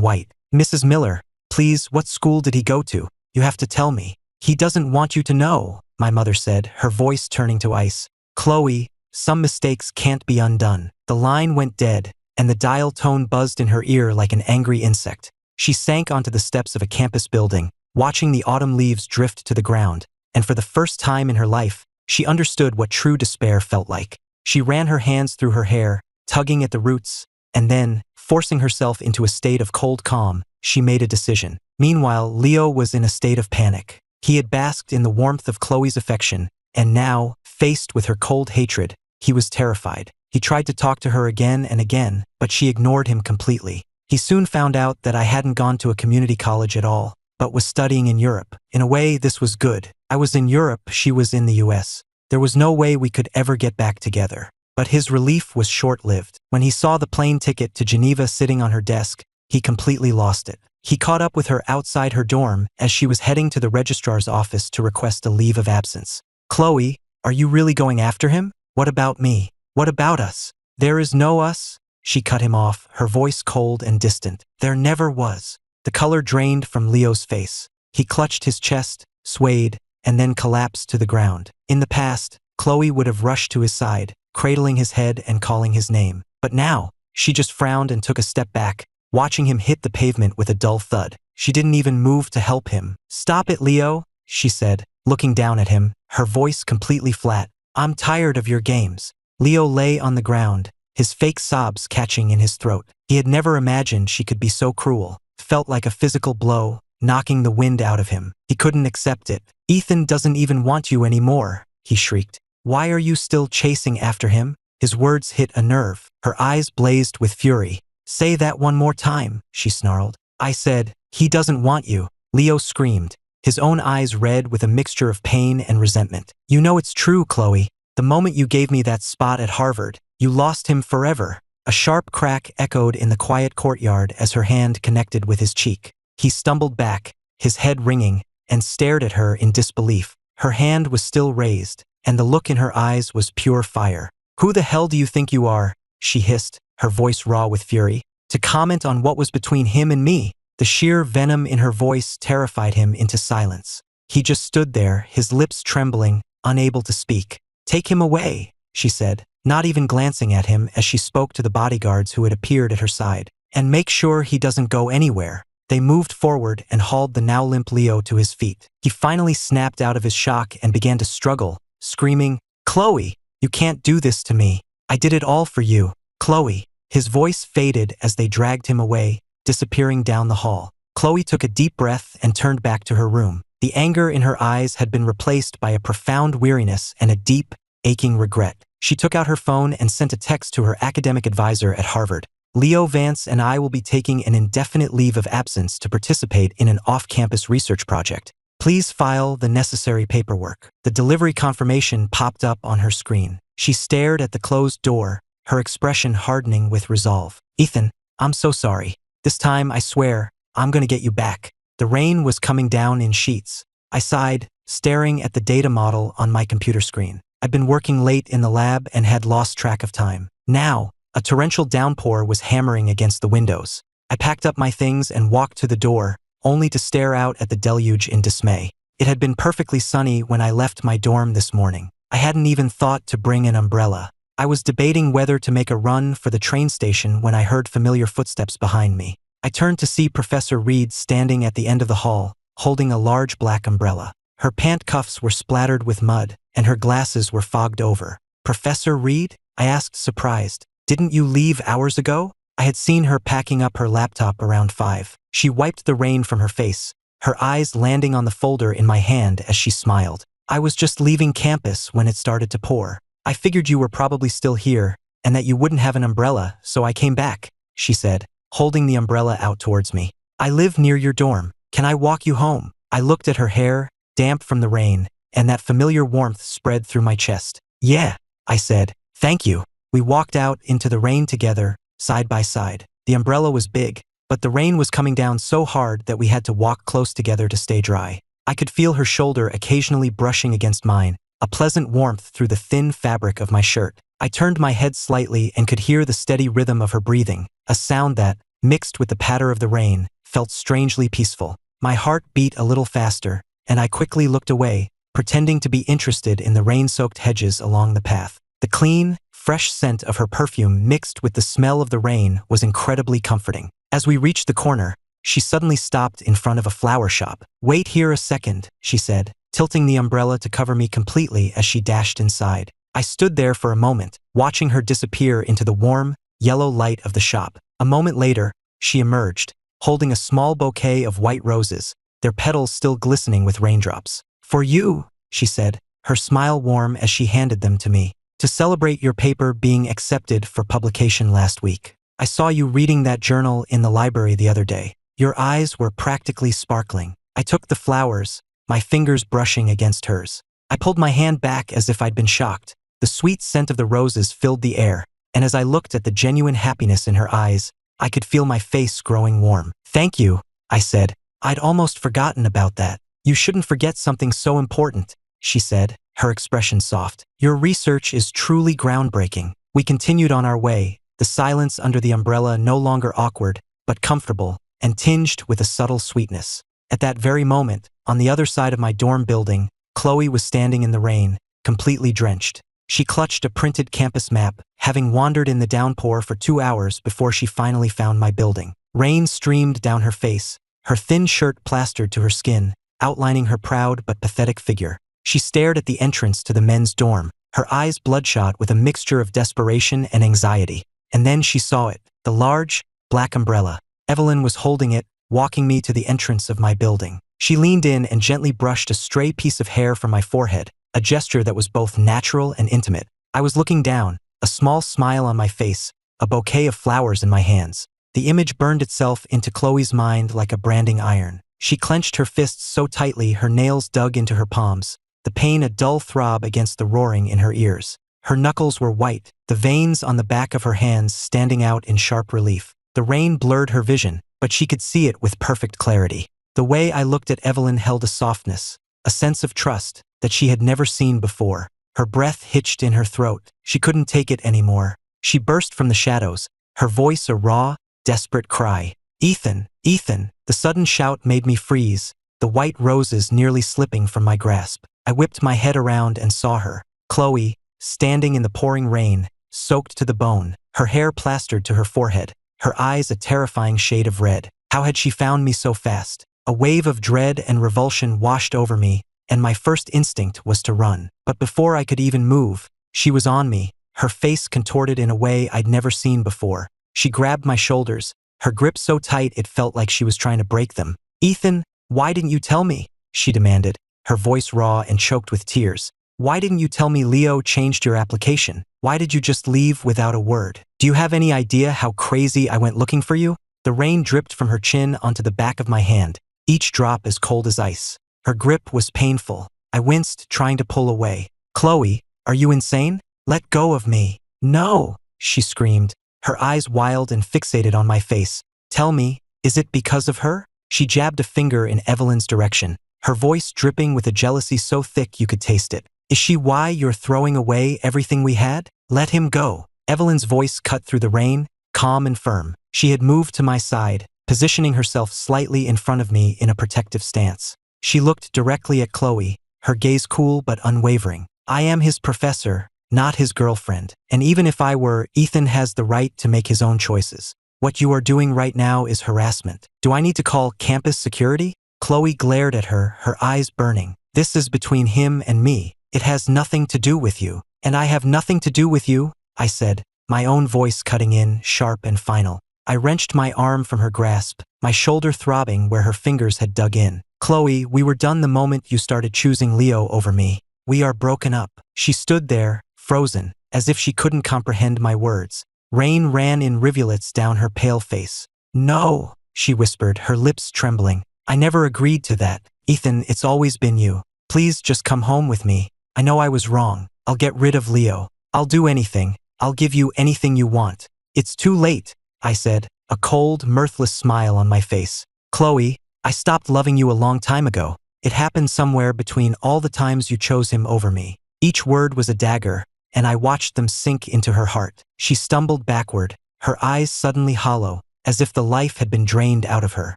white. Mrs. Miller, please, what school did he go to? You have to tell me. He doesn't want you to know, my mother said, her voice turning to ice. Chloe, some mistakes can't be undone. The line went dead, and the dial tone buzzed in her ear like an angry insect. She sank onto the steps of a campus building, watching the autumn leaves drift to the ground, and for the first time in her life, she understood what true despair felt like. She ran her hands through her hair, tugging at the roots, and then, forcing herself into a state of cold calm, she made a decision. Meanwhile, Leo was in a state of panic. He had basked in the warmth of Chloe's affection, and now, faced with her cold hatred, he was terrified. He tried to talk to her again and again, but she ignored him completely. He soon found out that I hadn't gone to a community college at all, but was studying in Europe. In a way, this was good. I was in Europe, she was in the US. There was no way we could ever get back together. But his relief was short-lived. When he saw the plane ticket to Geneva sitting on her desk, he completely lost it. He caught up with her outside her dorm as she was heading to the registrar's office to request a leave of absence. Chloe, are you really going after him? What about me? What about us? There is no us? She cut him off, her voice cold and distant. There never was. The color drained from Leo's face. He clutched his chest, swayed, and then collapsed to the ground. In the past, Chloe would have rushed to his side, cradling his head and calling his name. But now, she just frowned and took a step back, watching him hit the pavement with a dull thud. She didn't even move to help him. Stop it, Leo, she said, looking down at him, her voice completely flat. I'm tired of your games. Leo lay on the ground, his fake sobs catching in his throat. He had never imagined she could be so cruel. Felt like a physical blow, knocking the wind out of him. He couldn't accept it. Ethan doesn't even want you anymore, he shrieked. Why are you still chasing after him? His words hit a nerve. Her eyes blazed with fury. Say that one more time, she snarled. I said, he doesn't want you. Leo screamed, his own eyes red with a mixture of pain and resentment. You know it's true, Chloe. The moment you gave me that spot at Harvard, You lost him forever." A sharp crack echoed in the quiet courtyard as her hand connected with his cheek. He stumbled back, his head ringing, and stared at her in disbelief. Her hand was still raised, and the look in her eyes was pure fire. "Who the hell do you think you are?" she hissed, her voice raw with fury. "To comment on what was between him and me?" The sheer venom in her voice terrified him into silence. He just stood there, his lips trembling, unable to speak. "Take him away," she said, not even glancing at him as she spoke to the bodyguards who had appeared at her side. "And make sure he doesn't go anywhere." They moved forward and hauled the now limp Leo to his feet. He finally snapped out of his shock and began to struggle, screaming, "Chloe, you can't do this to me. I did it all for you. Chloe." His voice faded as they dragged him away, disappearing down the hall. Chloe took a deep breath and turned back to her room. The anger in her eyes had been replaced by a profound weariness and a deep, aching regret. She took out her phone and sent a text to her academic advisor at Harvard. "Leo Vance and I will be taking an indefinite leave of absence to participate in an off-campus research project. Please file the necessary paperwork." The delivery confirmation popped up on her screen. She stared at the closed door, her expression hardening with resolve. "Ethan, I'm so sorry. This time, I swear, I'm gonna get you back." The rain was coming down in sheets. I sighed, staring at the data model on my computer screen. I'd been working late in the lab and had lost track of time. Now, a torrential downpour was hammering against the windows. I packed up my things and walked to the door, only to stare out at the deluge in dismay. It had been perfectly sunny when I left my dorm this morning. I hadn't even thought to bring an umbrella. I was debating whether to make a run for the train station when I heard familiar footsteps behind me. I turned to see Professor Reed standing at the end of the hall, holding a large black umbrella. Her pant cuffs were splattered with mud, and her glasses were fogged over. "Professor Reed?" I asked, surprised. "Didn't you leave hours ago?" I had seen her packing up her laptop around 5. She wiped the rain from her face, her eyes landing on the folder in my hand as she smiled. "I was just leaving campus when it started to pour. I figured you were probably still here, and that you wouldn't have an umbrella, so I came back," she said, holding the umbrella out towards me. "I live near your dorm. Can I walk you home?" I looked at her hair, damp from the rain, and that familiar warmth spread through my chest. "Yeah," I said, "thank you." We walked out into the rain together, side by side. The umbrella was big, but the rain was coming down so hard that we had to walk close together to stay dry. I could feel her shoulder occasionally brushing against mine, a pleasant warmth through the thin fabric of my shirt. I turned my head slightly and could hear the steady rhythm of her breathing, a sound that, mixed with the patter of the rain, felt strangely peaceful. My heart beat a little faster, and I quickly looked away, pretending to be interested in the rain-soaked hedges along the path. The clean, fresh scent of her perfume mixed with the smell of the rain was incredibly comforting. As we reached the corner, she suddenly stopped in front of a flower shop. "Wait here a second," she said, tilting the umbrella to cover me completely as she dashed inside. I stood there for a moment, watching her disappear into the warm, yellow light of the shop. A moment later, she emerged, holding a small bouquet of white roses, their petals still glistening with raindrops. "For you," she said, her smile warm as she handed them to me. "To celebrate your paper being accepted for publication last week. I saw you reading that journal in the library the other day. Your eyes were practically sparkling." I took the flowers, my fingers brushing against hers. I pulled my hand back as if I'd been shocked. The sweet scent of the roses filled the air, and as I looked at the genuine happiness in her eyes, I could feel my face growing warm. "Thank you," I said. "I'd almost forgotten about that." "You shouldn't forget something so important," she said, her expression soft. "Your research is truly groundbreaking." We continued on our way, the silence under the umbrella no longer awkward, but comfortable, and tinged with a subtle sweetness. At that very moment, on the other side of my dorm building, Chloe was standing in the rain, completely drenched. She clutched a printed campus map, having wandered in the downpour for 2 hours before she finally found my building. Rain streamed down her face, her thin shirt plastered to her skin, outlining her proud but pathetic figure. She stared at the entrance to the men's dorm, her eyes bloodshot with a mixture of desperation and anxiety. And then she saw it, the large, black umbrella. Evelyn was holding it, walking me to the entrance of my building. She leaned in and gently brushed a stray piece of hair from my forehead, a gesture that was both natural and intimate. I was looking down, a small smile on my face, a bouquet of flowers in my hands. The image burned itself into Chloe's mind like a branding iron. She clenched her fists so tightly her nails dug into her palms, the pain a dull throb against the roaring in her ears. Her knuckles were white, the veins on the back of her hands standing out in sharp relief. The rain blurred her vision, but she could see it with perfect clarity. The way I looked at Evelyn held a softness, a sense of trust that she had never seen before. Her breath hitched in her throat. She couldn't take it anymore. She burst from the shadows, her voice a raw, desperate cry. "Ethan, Ethan!" The sudden shout made me freeze, the white roses nearly slipping from my grasp. I whipped my head around and saw her, Chloe, standing in the pouring rain, soaked to the bone, her hair plastered to her forehead, her eyes a terrifying shade of red. How had she found me so fast? A wave of dread and revulsion washed over me, and my first instinct was to run. But before I could even move, she was on me, her face contorted in a way I'd never seen before. She grabbed my shoulders, her grip so tight it felt like she was trying to break them. "Ethan, why didn't you tell me?" she demanded, her voice raw and choked with tears. "Why didn't you tell me Leo changed your application? Why did you just leave without a word? Do you have any idea how crazy I went looking for you?" The rain dripped from her chin onto the back of my hand, each drop as cold as ice. Her grip was painful. I winced, trying to pull away. "Chloe, are you insane? Let go of me." "No!" she screamed, her eyes wild and fixated on my face. "Tell me, is it because of her?" She jabbed a finger in Evelyn's direction, her voice dripping with a jealousy so thick you could taste it. "Is she why you're throwing away everything we had? Let him go." Evelyn's voice cut through the rain, calm and firm. She had moved to my side, positioning herself slightly in front of me in a protective stance. She looked directly at Chloe, her gaze cool but unwavering. "I am his professor, not his girlfriend. And even if I were, Ethan has the right to make his own choices. What you are doing right now is harassment. Do I need to call campus security?" Chloe glared at her, her eyes burning. "This is between him and me. It has nothing to do with you." "And I have nothing to do with you," I said, my own voice cutting in, sharp and final. I wrenched my arm from her grasp, my shoulder throbbing where her fingers had dug in. "Chloe, we were done the moment you started choosing Leo over me. We are broken up." She stood there, frozen, as if she couldn't comprehend my words. Rain ran in rivulets down her pale face. "No," she whispered, her lips trembling. "I never agreed to that. Ethan, it's always been you. Please just come home with me. I know I was wrong. I'll get rid of Leo. I'll do anything. I'll give you anything you want." "It's too late," I said, a cold, mirthless smile on my face. "Chloe, I stopped loving you a long time ago. It happened somewhere between all the times you chose him over me." Each word was a dagger, and I watched them sink into her heart. She stumbled backward, her eyes suddenly hollow, as if the life had been drained out of her.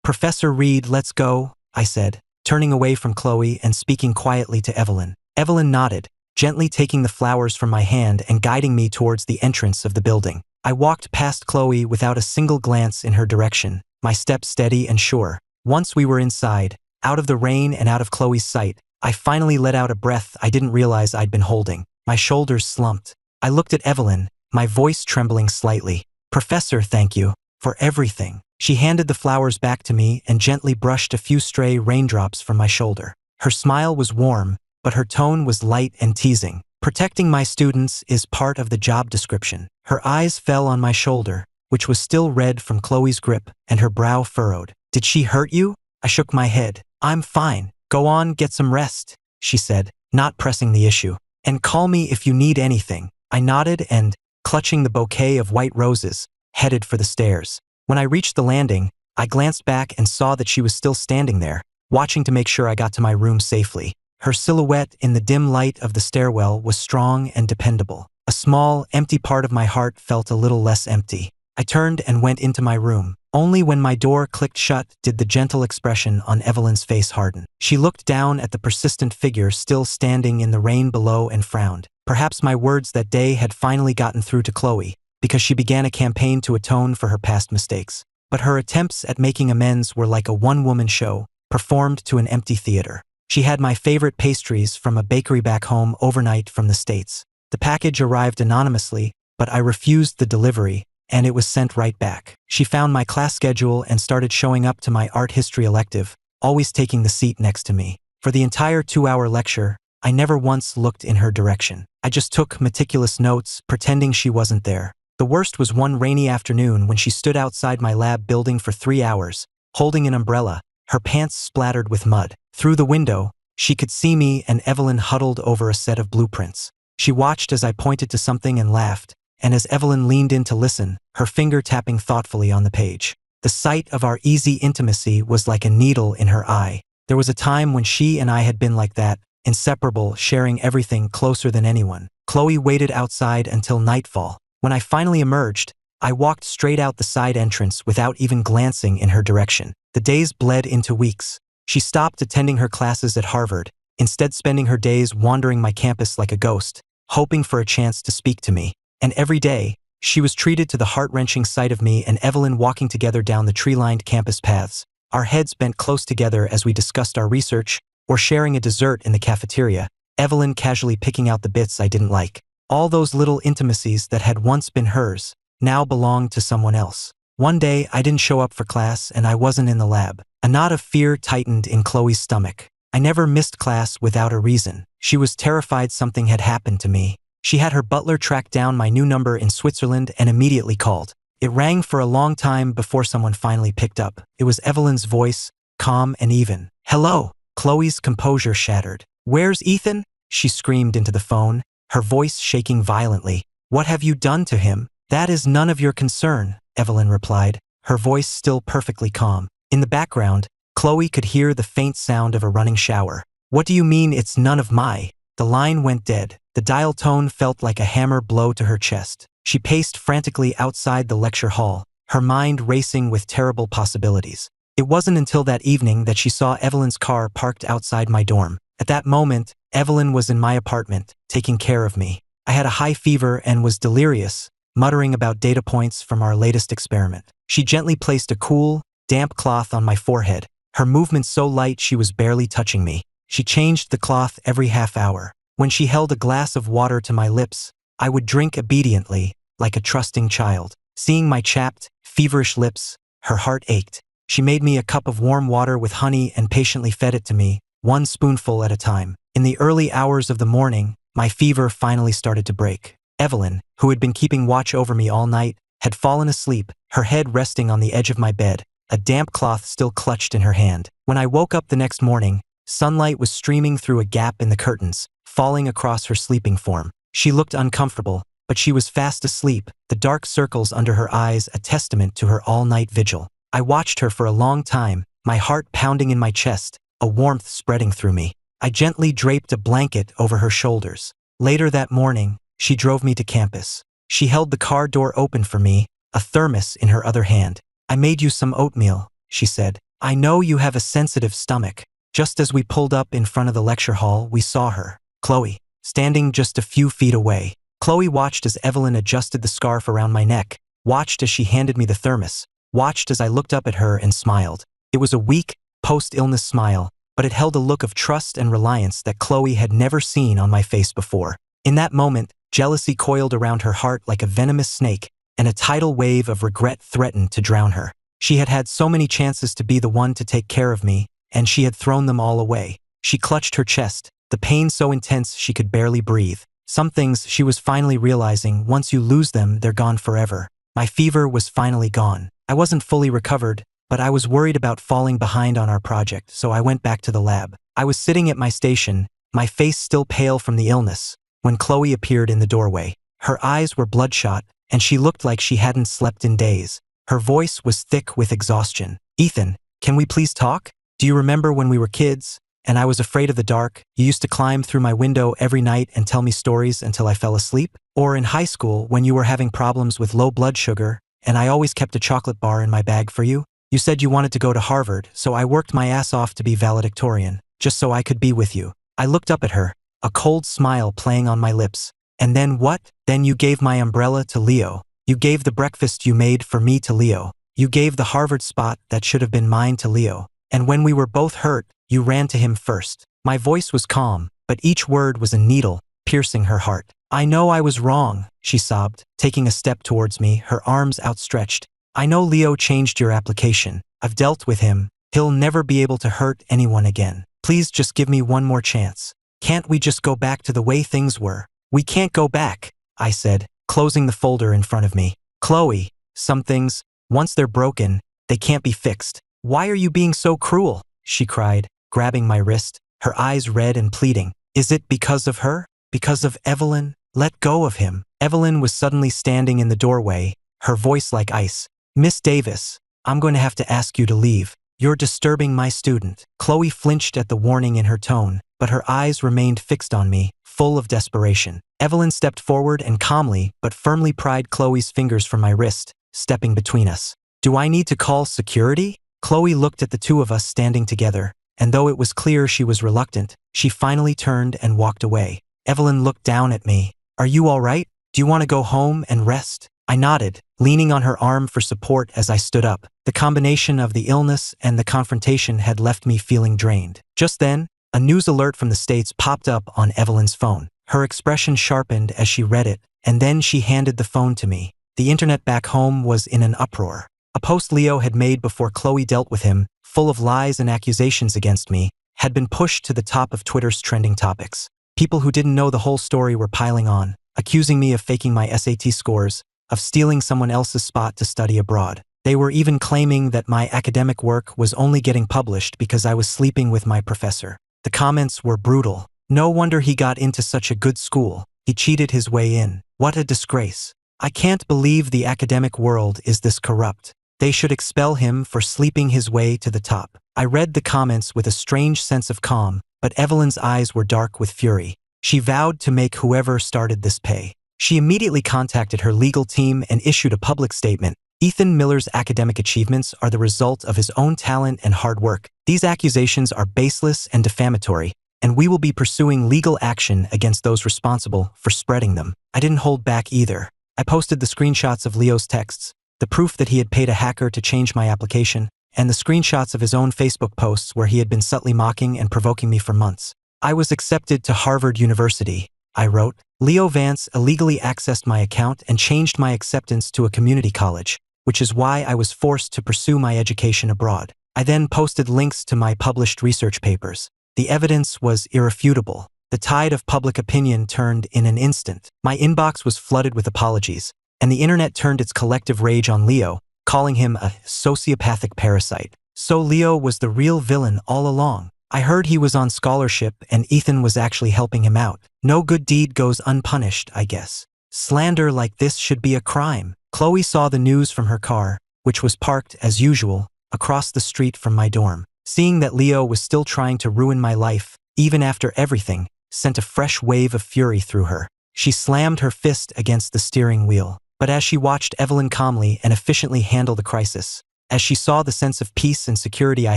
"Professor Reed, let's go," I said, turning away from Chloe and speaking quietly to Evelyn. Evelyn nodded, gently taking the flowers from my hand and guiding me towards the entrance of the building. I walked past Chloe without a single glance in her direction, my steps steady and sure. Once we were inside, out of the rain and out of Chloe's sight, I finally let out a breath I didn't realize I'd been holding. My shoulders slumped. I looked at Evelyn, my voice trembling slightly. "Professor, thank you for everything." She handed the flowers back to me and gently brushed a few stray raindrops from my shoulder. Her smile was warm, but her tone was light and teasing. "Protecting my students is part of the job description." Her eyes fell on my shoulder, which was still red from Chloe's grip, and her brow furrowed. "Did she hurt you?" I shook my head. "I'm fine. Go on, get some rest," she said, not pressing the issue. "And call me if you need anything." I nodded and, clutching the bouquet of white roses, headed for the stairs. When I reached the landing, I glanced back and saw that she was still standing there, watching to make sure I got to my room safely. Her silhouette in the dim light of the stairwell was strong and dependable. A small, empty part of my heart felt a little less empty. I turned and went into my room. Only when my door clicked shut did the gentle expression on Evelyn's face harden. She looked down at the persistent figure still standing in the rain below and frowned. Perhaps my words that day had finally gotten through to Chloe, because she began a campaign to atone for her past mistakes. But her attempts at making amends were like a one-woman show, performed to an empty theater. She had my favorite pastries from a bakery back home overnight from the States. The package arrived anonymously, but I refused the delivery, and it was sent right back. She found my class schedule and started showing up to my art history elective, always taking the seat next to me. For the entire 2-hour lecture, I never once looked in her direction. I just took meticulous notes, pretending she wasn't there. The worst was one rainy afternoon when she stood outside my lab building for 3 hours, holding an umbrella, her pants splattered with mud. Through the window, she could see me and Evelyn huddled over a set of blueprints. She watched as I pointed to something and laughed, and as Evelyn leaned in to listen, her finger tapping thoughtfully on the page. The sight of our easy intimacy was like a needle in her eye. There was a time when she and I had been like that, inseparable, sharing everything, closer than anyone. Chloe waited outside until nightfall. When I finally emerged, I walked straight out the side entrance without even glancing in her direction. The days bled into weeks. She stopped attending her classes at Harvard, instead spending her days wandering my campus like a ghost, hoping for a chance to speak to me. And every day, she was treated to the heart-wrenching sight of me and Evelyn walking together down the tree-lined campus paths, our heads bent close together as we discussed our research, or sharing a dessert in the cafeteria, Evelyn casually picking out the bits I didn't like. All those little intimacies that had once been hers, now belonged to someone else. One day, I didn't show up for class and I wasn't in the lab. A knot of fear tightened in Chloe's stomach. I never missed class without a reason. She was terrified something had happened to me. She had her butler track down my new number in Switzerland and immediately called. It rang for a long time before someone finally picked up. It was Evelyn's voice, calm and even. "Hello." Chloe's composure shattered. "Where's Ethan?" she screamed into the phone, her voice shaking violently. "What have you done to him?" "That is none of your concern," Evelyn replied, her voice still perfectly calm. In the background, Chloe could hear the faint sound of a running shower. "What do you mean it's none of my?" The line went dead. The dial tone felt like a hammer blow to her chest. She paced frantically outside the lecture hall, her mind racing with terrible possibilities. It wasn't until that evening that she saw Evelyn's car parked outside my dorm. At that moment, Evelyn was in my apartment, taking care of me. I had a high fever and was delirious, muttering about data points from our latest experiment. She gently placed a cool, damp cloth on my forehead, her movement so light she was barely touching me. She changed the cloth every half hour. When she held a glass of water to my lips, I would drink obediently, like a trusting child. Seeing my chapped, feverish lips, her heart ached. She made me a cup of warm water with honey and patiently fed it to me, one spoonful at a time. In the early hours of the morning, my fever finally started to break. Evelyn, who had been keeping watch over me all night, had fallen asleep, her head resting on the edge of my bed, a damp cloth still clutched in her hand. When I woke up the next morning, sunlight was streaming through a gap in the curtains, falling across her sleeping form. She looked uncomfortable, but she was fast asleep, the dark circles under her eyes a testament to her all-night vigil. I watched her for a long time, my heart pounding in my chest, a warmth spreading through me. I gently draped a blanket over her shoulders. Later that morning, she drove me to campus. She held the car door open for me, a thermos in her other hand. "I made you some oatmeal," she said. "I know you have a sensitive stomach." Just as we pulled up in front of the lecture hall, we saw her, Chloe, standing just a few feet away. Chloe watched as Evelyn adjusted the scarf around my neck, watched as she handed me the thermos, watched as I looked up at her and smiled. It was a weak, post-illness smile, but it held a look of trust and reliance that Chloe had never seen on my face before. In that moment, jealousy coiled around her heart like a venomous snake, and a tidal wave of regret threatened to drown her. She had had so many chances to be the one to take care of me, and she had thrown them all away. She clutched her chest, the pain so intense she could barely breathe. Some things she was finally realizing, once you lose them, they're gone forever. My fever was finally gone. I wasn't fully recovered, but I was worried about falling behind on our project, so I went back to the lab. I was sitting at my station, my face still pale from the illness, when Chloe appeared in the doorway. Her eyes were bloodshot, and she looked like she hadn't slept in days. Her voice was thick with exhaustion. "Ethan, can we please talk? Do you remember when we were kids, and I was afraid of the dark? You used to climb through my window every night and tell me stories until I fell asleep? Or in high school when you were having problems with low blood sugar, and I always kept a chocolate bar in my bag for you? You said you wanted to go to Harvard, so I worked my ass off to be valedictorian, just so I could be with you." I looked up at her, a cold smile playing on my lips. "And then what? Then you gave my umbrella to Leo. You gave the breakfast you made for me to Leo. You gave the Harvard spot that should have been mine to Leo. And when we were both hurt, you ran to him first." My voice was calm, but each word was a needle, piercing her heart. "I know I was wrong," she sobbed, taking a step towards me, her arms outstretched. "I know Leo changed your application. I've dealt with him. He'll never be able to hurt anyone again. Please just give me one more chance. Can't we just go back to the way things were?" "We can't go back," I said, closing the folder in front of me. "Chloe, some things, once they're broken, they can't be fixed. Why are you being so cruel?" she cried, grabbing my wrist, her eyes red and pleading. "Is it because of her? Because of Evelyn? Let go of him." Evelyn was suddenly standing in the doorway, her voice like ice. "Miss Davis, I'm going to have to ask you to leave. You're disturbing my student." Chloe flinched at the warning in her tone, but her eyes remained fixed on me, full of desperation. Evelyn stepped forward and calmly but firmly pried Chloe's fingers from my wrist, stepping between us. "Do I need to call security?" Chloe looked at the two of us standing together, and though it was clear she was reluctant, she finally turned and walked away. Evelyn looked down at me. "Are you all right? Do you want to go home and rest?" I nodded, leaning on her arm for support as I stood up. The combination of the illness and the confrontation had left me feeling drained. Just then, a news alert from the States popped up on Evelyn's phone. Her expression sharpened as she read it, and then she handed the phone to me. The internet back home was in an uproar. A post Leo had made before Chloe dealt with him, full of lies and accusations against me, had been pushed to the top of Twitter's trending topics. People who didn't know the whole story were piling on, accusing me of faking my SAT scores, of stealing someone else's spot to study abroad. They were even claiming that my academic work was only getting published because I was sleeping with my professor. The comments were brutal. "No wonder he got into such a good school. He cheated his way in. What a disgrace. I can't believe the academic world is this corrupt. They should expel him for sleeping his way to the top." I read the comments with a strange sense of calm, but Evelyn's eyes were dark with fury. She vowed to make whoever started this pay. She immediately contacted her legal team and issued a public statement. "Ethan Miller's academic achievements are the result of his own talent and hard work. These accusations are baseless and defamatory, and we will be pursuing legal action against those responsible for spreading them." I didn't hold back either. I posted the screenshots of Leo's texts, the proof that he had paid a hacker to change my application, and the screenshots of his own Facebook posts where he had been subtly mocking and provoking me for months. "I was accepted to Harvard University," I wrote. "Leo Vance illegally accessed my account and changed my acceptance to a community college, which is why I was forced to pursue my education abroad." I then posted links to my published research papers. The evidence was irrefutable. The tide of public opinion turned in an instant. My inbox was flooded with apologies, and the internet turned its collective rage on Leo, calling him a sociopathic parasite. So Leo was the real villain all along. I heard he was on scholarship and Ethan was actually helping him out. No good deed goes unpunished, I guess. Slander like this should be a crime. Chloe saw the news from her car, which was parked, as usual, across the street from my dorm. Seeing that Leo was still trying to ruin my life, even after everything, sent a fresh wave of fury through her. She slammed her fist against the steering wheel. But as she watched Evelyn calmly and efficiently handle the crisis, as she saw the sense of peace and security I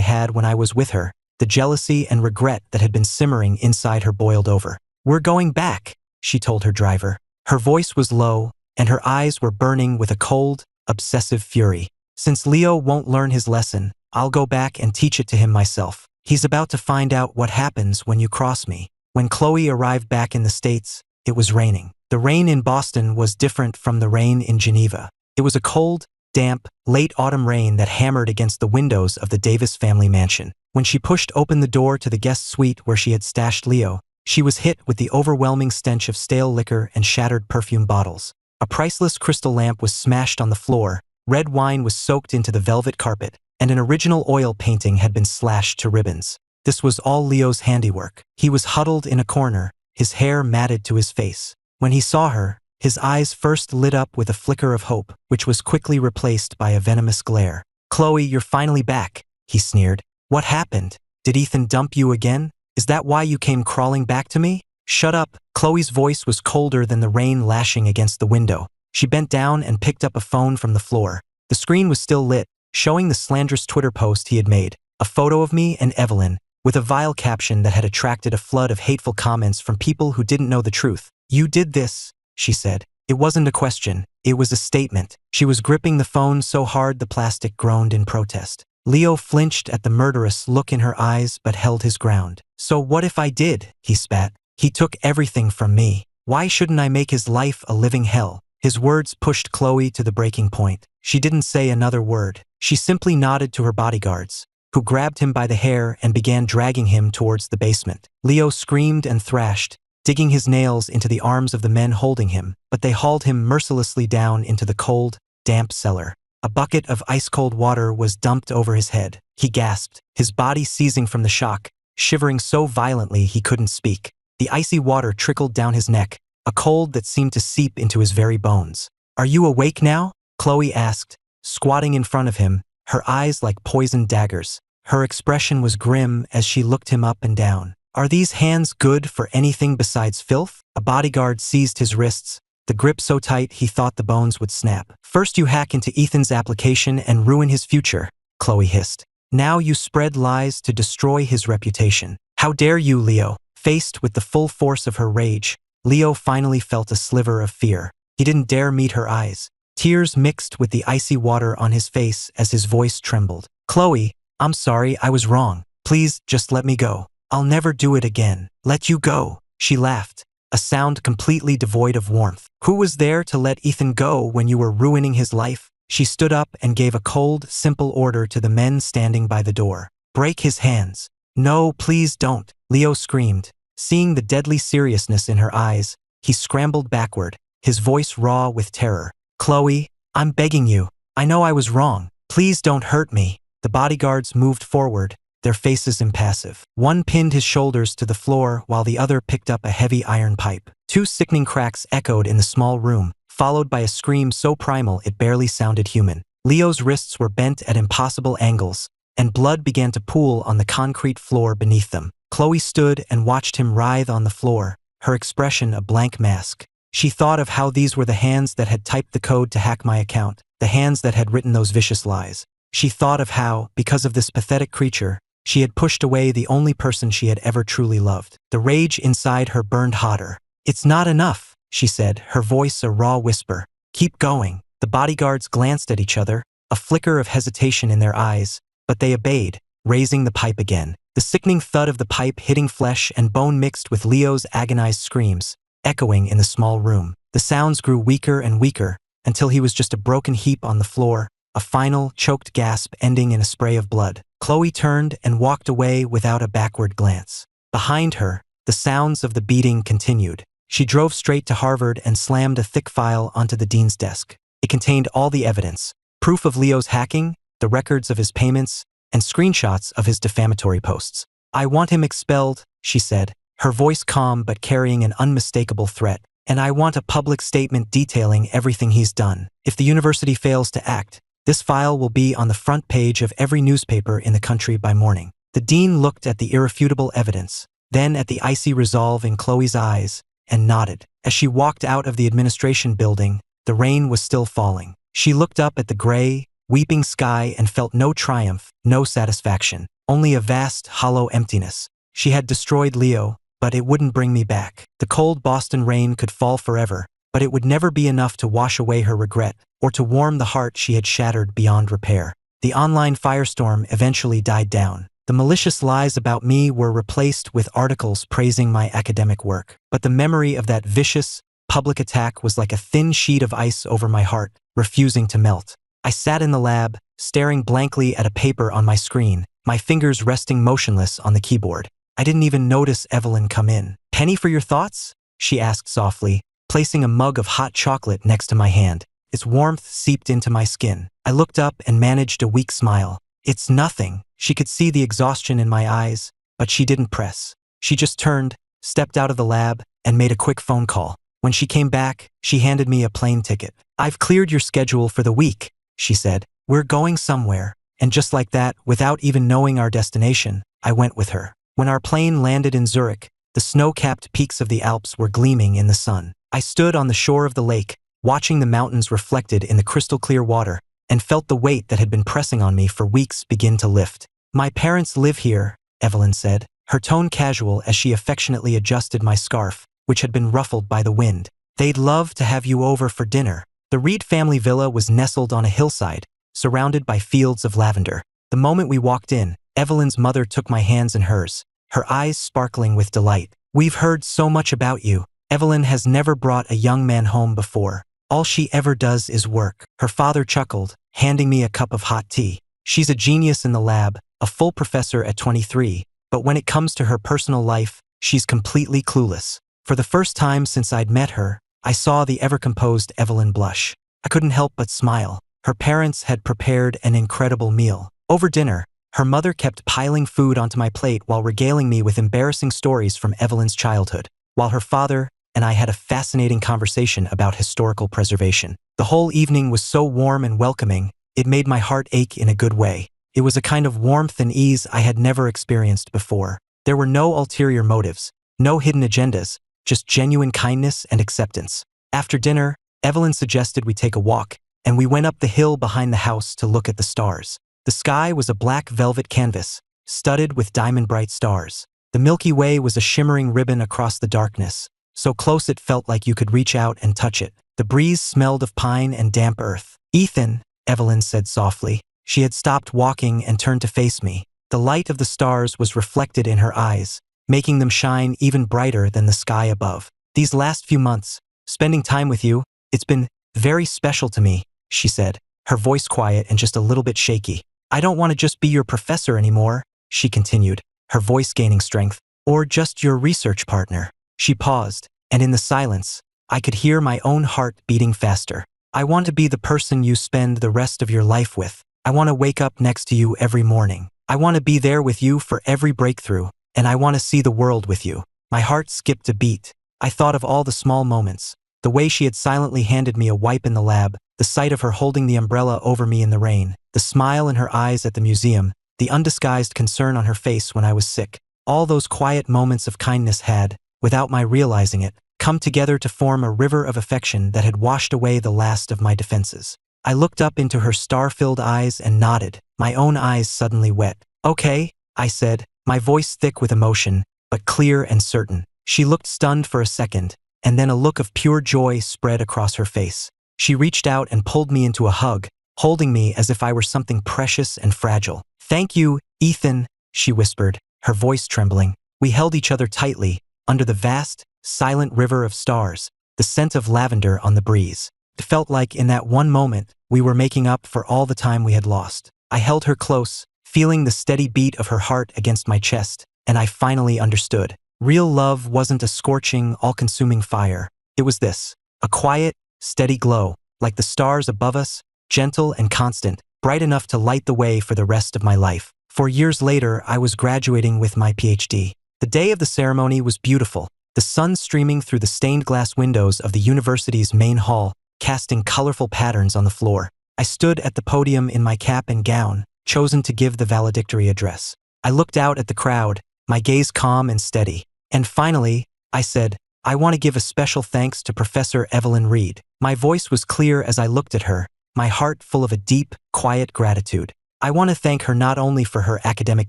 had when I was with her, the jealousy and regret that had been simmering inside her boiled over. "We're going back," she told her driver. Her voice was low, and her eyes were burning with a cold, obsessive fury. "Since Leo won't learn his lesson, I'll go back and teach it to him myself. He's about to find out what happens when you cross me." When Chloe arrived back in the States, it was raining. The rain in Boston was different from the rain in Geneva. It was a cold, damp, late autumn rain that hammered against the windows of the Davis family mansion. When she pushed open the door to the guest suite where she had stashed Leo, she was hit with the overwhelming stench of stale liquor and shattered perfume bottles. A priceless crystal lamp was smashed on the floor, red wine was soaked into the velvet carpet, and an original oil painting had been slashed to ribbons. This was all Leo's handiwork. He was huddled in a corner, his hair matted to his face. When he saw her, his eyes first lit up with a flicker of hope, which was quickly replaced by a venomous glare. "Chloe, you're finally back," he sneered. "What happened? Did Ethan dump you again? Is that why you came crawling back to me?" "Shut up." Chloe's voice was colder than the rain lashing against the window. She bent down and picked up a phone from the floor. The screen was still lit, showing the slanderous Twitter post he had made, a photo of me and Evelyn, with a vile caption that had attracted a flood of hateful comments from people who didn't know the truth. "You did this," she said. It wasn't a question, it was a statement. She was gripping the phone so hard the plastic groaned in protest. Leo flinched at the murderous look in her eyes but held his ground. "So what if I did?" he spat. "He took everything from me. Why shouldn't I make his life a living hell?" His words pushed Chloe to the breaking point. She didn't say another word. She simply nodded to her bodyguards, who grabbed him by the hair and began dragging him towards the basement. Leo screamed and thrashed, digging his nails into the arms of the men holding him, but they hauled him mercilessly down into the cold, damp cellar. A bucket of ice-cold water was dumped over his head. He gasped, his body seizing from the shock, shivering so violently he couldn't speak. The icy water trickled down his neck, a cold that seemed to seep into his very bones. "Are you awake now?" Chloe asked, squatting in front of him, her eyes like poisoned daggers. Her expression was grim as she looked him up and down. "Are these hands good for anything besides filth?" A bodyguard seized his wrists, the grip so tight he thought the bones would snap. "First you hack into Ethan's application and ruin his future," Chloe hissed. "Now you spread lies to destroy his reputation. How dare you, Leo?" Faced with the full force of her rage, Leo finally felt a sliver of fear. He didn't dare meet her eyes. Tears mixed with the icy water on his face as his voice trembled. "Chloe, I'm sorry, I was wrong. Please, just let me go. I'll never do it again." "Let you go?" She laughed, a sound completely devoid of warmth. "Who was there to let Ethan go when you were ruining his life?" She stood up and gave a cold, simple order to the men standing by the door. "Break his hands." "No, please don't," Leo screamed. Seeing the deadly seriousness in her eyes, he scrambled backward, his voice raw with terror. "Chloe, I'm begging you. I know I was wrong. Please don't hurt me." The bodyguards moved forward, their faces impassive. One pinned his shoulders to the floor while the other picked up a heavy iron pipe. Two sickening cracks echoed in the small room, followed by a scream so primal it barely sounded human. Leo's wrists were bent at impossible angles, and blood began to pool on the concrete floor beneath them. Chloe stood and watched him writhe on the floor, her expression a blank mask. She thought of how these were the hands that had typed the code to hack my account, the hands that had written those vicious lies. She thought of how, because of this pathetic creature, she had pushed away the only person she had ever truly loved. The rage inside her burned hotter. "It's not enough," she said, her voice a raw whisper. "Keep going." The bodyguards glanced at each other, a flicker of hesitation in their eyes, but they obeyed, raising the pipe again. The sickening thud of the pipe hitting flesh and bone mixed with Leo's agonized screams, echoing in the small room. The sounds grew weaker and weaker, until he was just a broken heap on the floor, a final, choked gasp ending in a spray of blood. Chloe turned and walked away without a backward glance. Behind her, the sounds of the beating continued. She drove straight to Harvard and slammed a thick file onto the dean's desk. It contained all the evidence, proof of Leo's hacking, the records of his payments, and screenshots of his defamatory posts. "I want him expelled," she said, her voice calm but carrying an unmistakable threat. "And I want a public statement detailing everything he's done. If the university fails to act, this file will be on the front page of every newspaper in the country by morning." The dean looked at the irrefutable evidence, then at the icy resolve in Chloe's eyes, and nodded. As she walked out of the administration building, the rain was still falling. She looked up at the gray, weeping sky and felt no triumph, no satisfaction, only a vast, hollow emptiness. She had destroyed Leo, but it wouldn't bring me back. The cold Boston rain could fall forever, but it would never be enough to wash away her regret, or to warm the heart she had shattered beyond repair. The online firestorm eventually died down. The malicious lies about me were replaced with articles praising my academic work. But the memory of that vicious, public attack was like a thin sheet of ice over my heart, refusing to melt. I sat in the lab, staring blankly at a paper on my screen, my fingers resting motionless on the keyboard. I didn't even notice Evelyn come in. "Penny for your thoughts?" she asked softly, placing a mug of hot chocolate next to my hand. Its warmth seeped into my skin. I looked up and managed a weak smile. "It's nothing." She could see the exhaustion in my eyes, but she didn't press. She just turned, stepped out of the lab, and made a quick phone call. When she came back, she handed me a plane ticket. "I've cleared your schedule for the week," she said. "We're going somewhere." And just like that, without even knowing our destination, I went with her. When our plane landed in Zurich, the snow-capped peaks of the Alps were gleaming in the sun. I stood on the shore of the lake, watching the mountains reflected in the crystal-clear water, and felt the weight that had been pressing on me for weeks begin to lift. "My parents live here," Evelyn said, her tone casual as she affectionately adjusted my scarf, which had been ruffled by the wind. "They'd love to have you over for dinner." The Reed family villa was nestled on a hillside, surrounded by fields of lavender. The moment we walked in, Evelyn's mother took my hands in hers, her eyes sparkling with delight. "We've heard so much about you. Evelyn has never brought a young man home before. All she ever does is work." Her father chuckled, handing me a cup of hot tea. "She's a genius in the lab, a full professor at 23, but when it comes to her personal life, she's completely clueless." For the first time since I'd met her, I saw the ever-composed Evelyn blush. I couldn't help but smile. Her parents had prepared an incredible meal. Over dinner, her mother kept piling food onto my plate while regaling me with embarrassing stories from Evelyn's childhood, while her father, and I had a fascinating conversation about historical preservation. The whole evening was so warm and welcoming, it made my heart ache in a good way. It was a kind of warmth and ease I had never experienced before. There were no ulterior motives, no hidden agendas, just genuine kindness and acceptance. After dinner, Evelyn suggested we take a walk, and we went up the hill behind the house to look at the stars. The sky was a black velvet canvas, studded with diamond-bright stars. The Milky Way was a shimmering ribbon across the darkness, so close it felt like you could reach out and touch it. The breeze smelled of pine and damp earth. "Ethan," Evelyn said softly. She had stopped walking and turned to face me. The light of the stars was reflected in her eyes, making them shine even brighter than the sky above. "These last few months, spending time with you, it's been very special to me," she said, her voice quiet and just a little bit shaky. "I don't want to just be your professor anymore," she continued, her voice gaining strength, "or just your research partner." She paused, and in the silence, I could hear my own heart beating faster. "I want to be the person you spend the rest of your life with. I want to wake up next to you every morning. I want to be there with you for every breakthrough, and I want to see the world with you." My heart skipped a beat. I thought of all the small moments, the way she had silently handed me a wipe in the lab, the sight of her holding the umbrella over me in the rain, the smile in her eyes at the museum, the undisguised concern on her face when I was sick. All those quiet moments of kindness had, without my realizing it, come together to form a river of affection that had washed away the last of my defenses. I looked up into her star-filled eyes and nodded, my own eyes suddenly wet. "Okay," I said, my voice thick with emotion, but clear and certain. She looked stunned for a second, and then a look of pure joy spread across her face. She reached out and pulled me into a hug, holding me as if I were something precious and fragile. "Thank you, Ethan," she whispered, her voice trembling. We held each other tightly, under the vast, silent river of stars, the scent of lavender on the breeze. It felt like in that one moment, we were making up for all the time we had lost. I held her close, feeling the steady beat of her heart against my chest, and I finally understood. Real love wasn't a scorching, all-consuming fire. It was this, a quiet, steady glow, like the stars above us, gentle and constant, bright enough to light the way for the rest of my life. 4 years later, I was graduating with my PhD. The day of the ceremony was beautiful, the sun streaming through the stained glass windows of the university's main hall, casting colorful patterns on the floor. I stood at the podium in my cap and gown, chosen to give the valedictory address. I looked out at the crowd, my gaze calm and steady. And finally, I said, "I want to give a special thanks to Professor Evelyn Reed." My voice was clear as I looked at her, my heart full of a deep, quiet gratitude. I want to thank her not only for her academic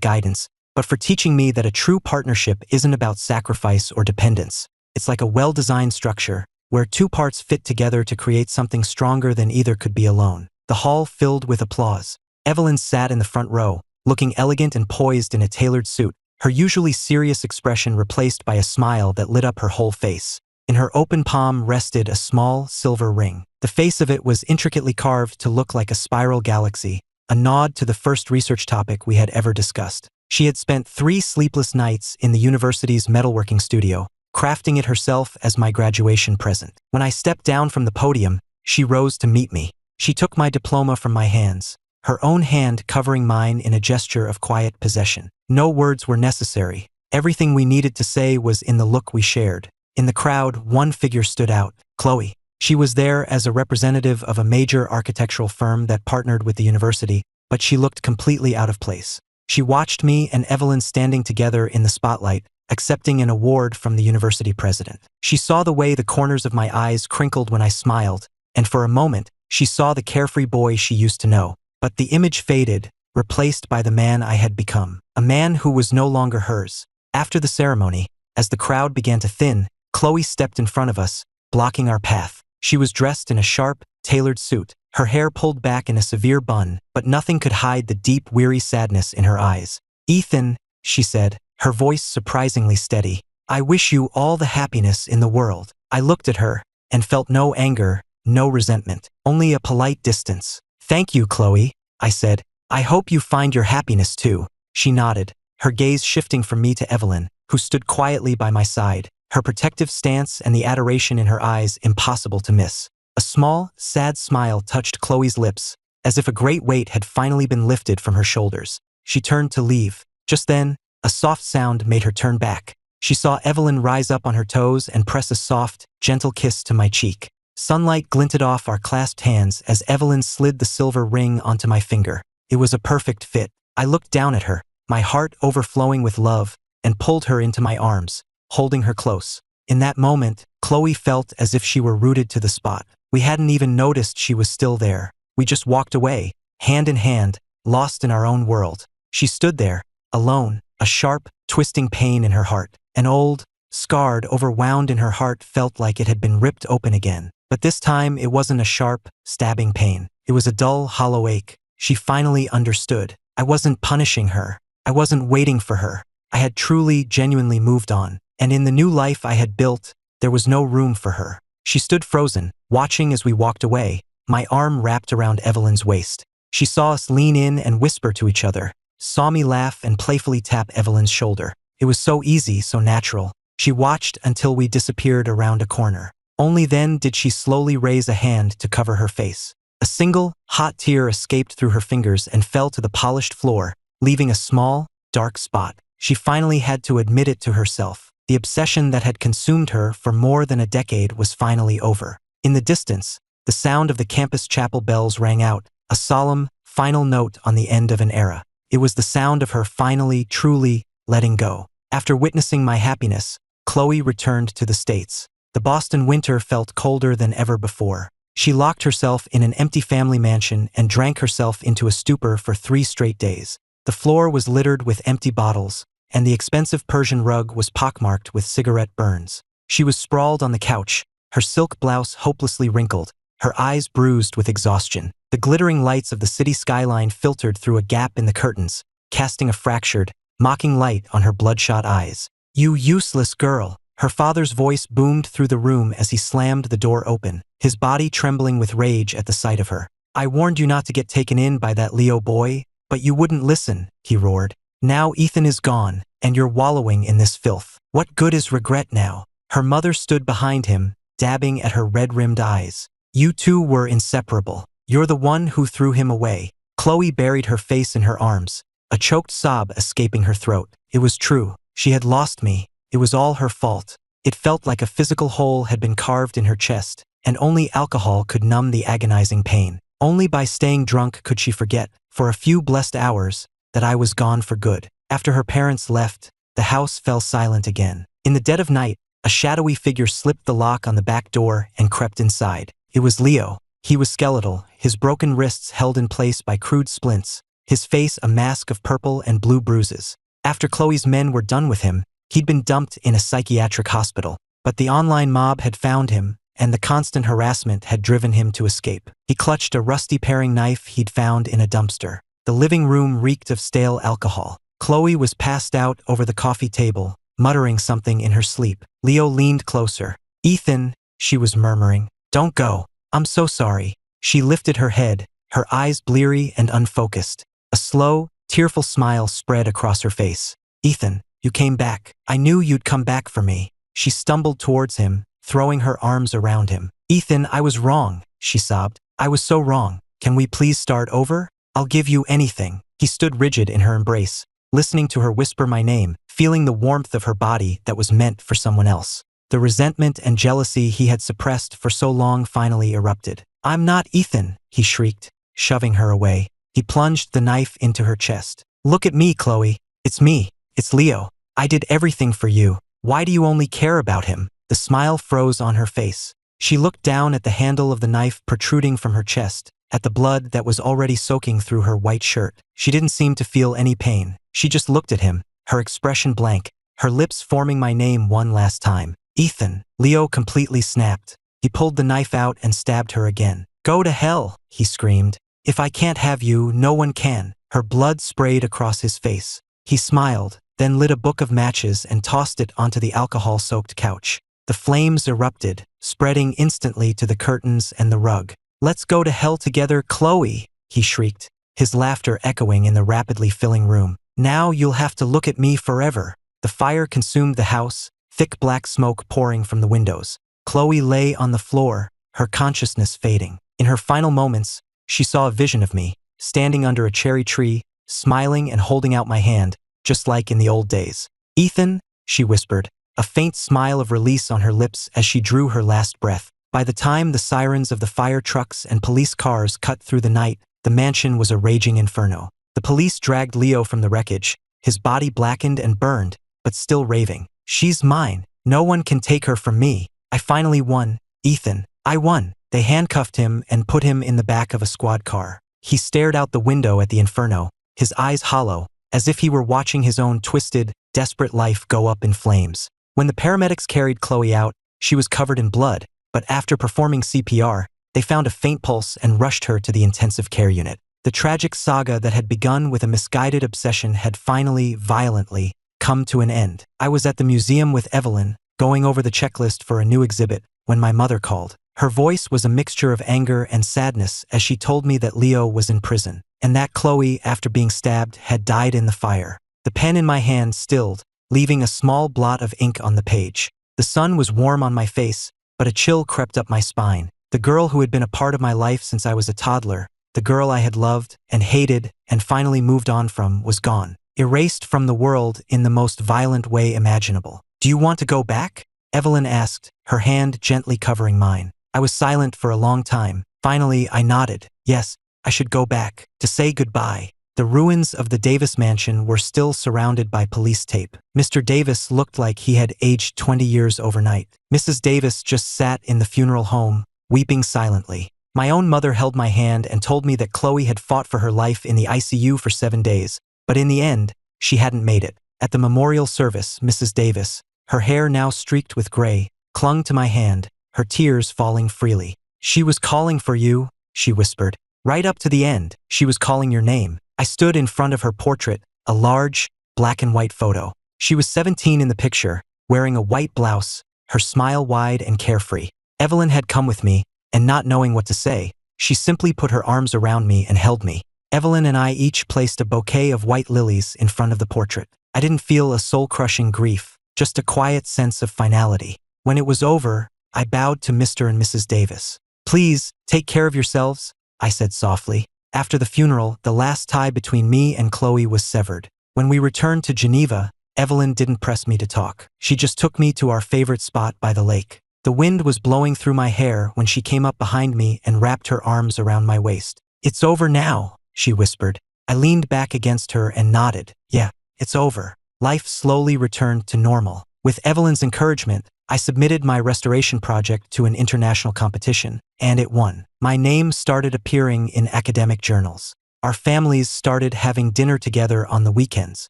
guidance, but for teaching me that a true partnership isn't about sacrifice or dependence. It's like a well-designed structure, where two parts fit together to create something stronger than either could be alone. The hall filled with applause. Evelyn sat in the front row, looking elegant and poised in a tailored suit, her usually serious expression replaced by a smile that lit up her whole face. In her open palm rested a small, silver ring. The face of it was intricately carved to look like a spiral galaxy, a nod to the first research topic we had ever discussed. She had spent 3 sleepless nights in the university's metalworking studio, crafting it herself as my graduation present. When I stepped down from the podium, she rose to meet me. She took my diploma from my hands, her own hand covering mine in a gesture of quiet possession. No words were necessary. Everything we needed to say was in the look we shared. In the crowd, one figure stood out, Chloe. She was there as a representative of a major architectural firm that partnered with the university, but she looked completely out of place. She watched me and Evelyn standing together in the spotlight, accepting an award from the university president. She saw the way the corners of my eyes crinkled when I smiled, and for a moment, she saw the carefree boy she used to know. But the image faded, replaced by the man I had become, a man who was no longer hers. After the ceremony, as the crowd began to thin, Chloe stepped in front of us, blocking our path. She was dressed in a sharp, tailored suit, her hair pulled back in a severe bun, but nothing could hide the deep, weary sadness in her eyes. "Ethan," she said, her voice surprisingly steady, "I wish you all the happiness in the world." I looked at her, and felt no anger, no resentment, only a polite distance. "Thank you, Chloe," I said. "I hope you find your happiness too." She nodded, her gaze shifting from me to Evelyn, who stood quietly by my side, her protective stance and the adoration in her eyes impossible to miss. A small, sad smile touched Chloe's lips, as if a great weight had finally been lifted from her shoulders. She turned to leave. Just then, a soft sound made her turn back. She saw Evelyn rise up on her toes and press a soft, gentle kiss to my cheek. Sunlight glinted off our clasped hands as Evelyn slid the silver ring onto my finger. It was a perfect fit. I looked down at her, my heart overflowing with love, and pulled her into my arms, holding her close. In that moment, Chloe felt as if she were rooted to the spot. We hadn't even noticed she was still there. We just walked away, hand in hand, lost in our own world. She stood there, alone, a sharp, twisting pain in her heart. An old, scarred, overwound in her heart felt like it had been ripped open again. But this time it wasn't a sharp, stabbing pain. It was a dull, hollow ache. She finally understood. I wasn't punishing her. I wasn't waiting for her. I had truly, genuinely moved on. And in the new life I had built, there was no room for her. She stood frozen, watching as we walked away, my arm wrapped around Evelyn's waist. She saw us lean in and whisper to each other, saw me laugh and playfully tap Evelyn's shoulder. It was so easy, so natural. She watched until we disappeared around a corner. Only then did she slowly raise a hand to cover her face. A single, hot tear escaped through her fingers and fell to the polished floor, leaving a small, dark spot. She finally had to admit it to herself. The obsession that had consumed her for more than a decade was finally over. In the distance, the sound of the campus chapel bells rang out, a solemn, final note on the end of an era. It was the sound of her finally, truly letting go. After witnessing my happiness, Chloe returned to the States. The Boston winter felt colder than ever before. She locked herself in an empty family mansion and drank herself into a stupor for 3 straight days. The floor was littered with empty bottles, and the expensive Persian rug was pockmarked with cigarette burns. She was sprawled on the couch, her silk blouse hopelessly wrinkled, her eyes bruised with exhaustion. The glittering lights of the city skyline filtered through a gap in the curtains, casting a fractured, mocking light on her bloodshot eyes. "You useless girl!" Her father's voice boomed through the room as he slammed the door open, his body trembling with rage at the sight of her. "I warned you not to get taken in by that Leo boy, but you wouldn't listen," he roared. "Now Ethan is gone, and you're wallowing in this filth. What good is regret now?" Her mother stood behind him, dabbing at her red-rimmed eyes. "You two were inseparable. You're the one who threw him away." Chloe buried her face in her arms, a choked sob escaping her throat. It was true. She had lost me. It was all her fault. It felt like a physical hole had been carved in her chest, and only alcohol could numb the agonizing pain. Only by staying drunk could she forget, for a few blessed hours, that I was gone for good. After her parents left, the house fell silent again. In the dead of night, a shadowy figure slipped the lock on the back door and crept inside. It was Leo. He was skeletal, his broken wrists held in place by crude splints, his face a mask of purple and blue bruises. After Chloe's men were done with him, he'd been dumped in a psychiatric hospital. But the online mob had found him, and the constant harassment had driven him to escape. He clutched a rusty paring knife he'd found in a dumpster. The living room reeked of stale alcohol. Chloe was passed out over the coffee table, muttering something in her sleep. Leo leaned closer. "Ethan," she was murmuring, "don't go. I'm so sorry." She lifted her head, her eyes bleary and unfocused. A slow, tearful smile spread across her face. "Ethan, you came back. I knew you'd come back for me." She stumbled towards him, throwing her arms around him. "Ethan, I was wrong," she sobbed. "I was so wrong. Can we please start over? I'll give you anything." He stood rigid in her embrace, listening to her whisper my name, feeling the warmth of her body that was meant for someone else. The resentment and jealousy he had suppressed for so long finally erupted. "I'm not Ethan," he shrieked, shoving her away. He plunged the knife into her chest. "Look at me, Chloe. It's me. It's Leo. I did everything for you. Why do you only care about him?" The smile froze on her face. She looked down at the handle of the knife protruding from her chest, at the blood that was already soaking through her white shirt. She didn't seem to feel any pain. She just looked at him, her expression blank, her lips forming my name one last time. "Ethan." Leo completely snapped. He pulled the knife out and stabbed her again. "Go to hell," he screamed. "If I can't have you, no one can." Her blood sprayed across his face. He smiled, then lit a book of matches and tossed it onto the alcohol-soaked couch. The flames erupted, spreading instantly to the curtains and the rug. "Let's go to hell together, Chloe," he shrieked, his laughter echoing in the rapidly filling room. "Now you'll have to look at me forever." The fire consumed the house, thick black smoke pouring from the windows. Chloe lay on the floor, her consciousness fading. In her final moments, she saw a vision of me, standing under a cherry tree, smiling and holding out my hand, just like in the old days. "Ethan," she whispered, a faint smile of release on her lips as she drew her last breath. By the time the sirens of the fire trucks and police cars cut through the night, the mansion was a raging inferno. The police dragged Leo from the wreckage, his body blackened and burned, but still raving. She's mine. No one can take her from me. I finally won. Ethan, I won. They handcuffed him and put him in the back of a squad car. He stared out the window at the inferno, his eyes hollow, as if he were watching his own twisted, desperate life go up in flames. When the paramedics carried Chloe out, she was covered in blood, but after performing CPR, they found a faint pulse and rushed her to the intensive care unit. The tragic saga that had begun with a misguided obsession had finally, violently, come to an end. I was at the museum with Evelyn, going over the checklist for a new exhibit, when my mother called. Her voice was a mixture of anger and sadness as she told me that Leo was in prison, and that Chloe, after being stabbed, had died in the fire. The pen in my hand stilled, leaving a small blot of ink on the page. The sun was warm on my face, but a chill crept up my spine. The girl who had been a part of my life since I was a toddler, the girl I had loved and hated and finally moved on from, was gone, erased from the world in the most violent way imaginable. Do you want to go back? Evelyn asked, her hand gently covering mine. I was silent for a long time. Finally, I nodded. Yes, I should go back, to say goodbye. The ruins of the Davis mansion were still surrounded by police tape. Mr. Davis looked like he had aged 20 years overnight. Mrs. Davis just sat in the funeral home, weeping silently. My own mother held my hand and told me that Chloe had fought for her life in the ICU for 7 days, but in the end, she hadn't made it. At the memorial service, Mrs. Davis, her hair now streaked with gray, clung to my hand, her tears falling freely. She was calling for you, she whispered. Right up to the end, she was calling your name. I stood in front of her portrait, a large, black and white photo. She was 17 in the picture, wearing a white blouse, her smile wide and carefree. Evelyn had come with me, and not knowing what to say, she simply put her arms around me and held me. Evelyn and I each placed a bouquet of white lilies in front of the portrait. I didn't feel a soul-crushing grief, just a quiet sense of finality. When it was over, I bowed to Mr. and Mrs. Davis. Please, take care of yourselves, I said softly. After the funeral, the last tie between me and Chloe was severed. When we returned to Geneva, Evelyn didn't press me to talk. She just took me to our favorite spot by the lake. The wind was blowing through my hair when she came up behind me and wrapped her arms around my waist. It's over now, she whispered. I leaned back against her and nodded. Yeah, it's over. Life slowly returned to normal. With Evelyn's encouragement, I submitted my restoration project to an international competition, and it won. My name started appearing in academic journals. Our families started having dinner together on the weekends.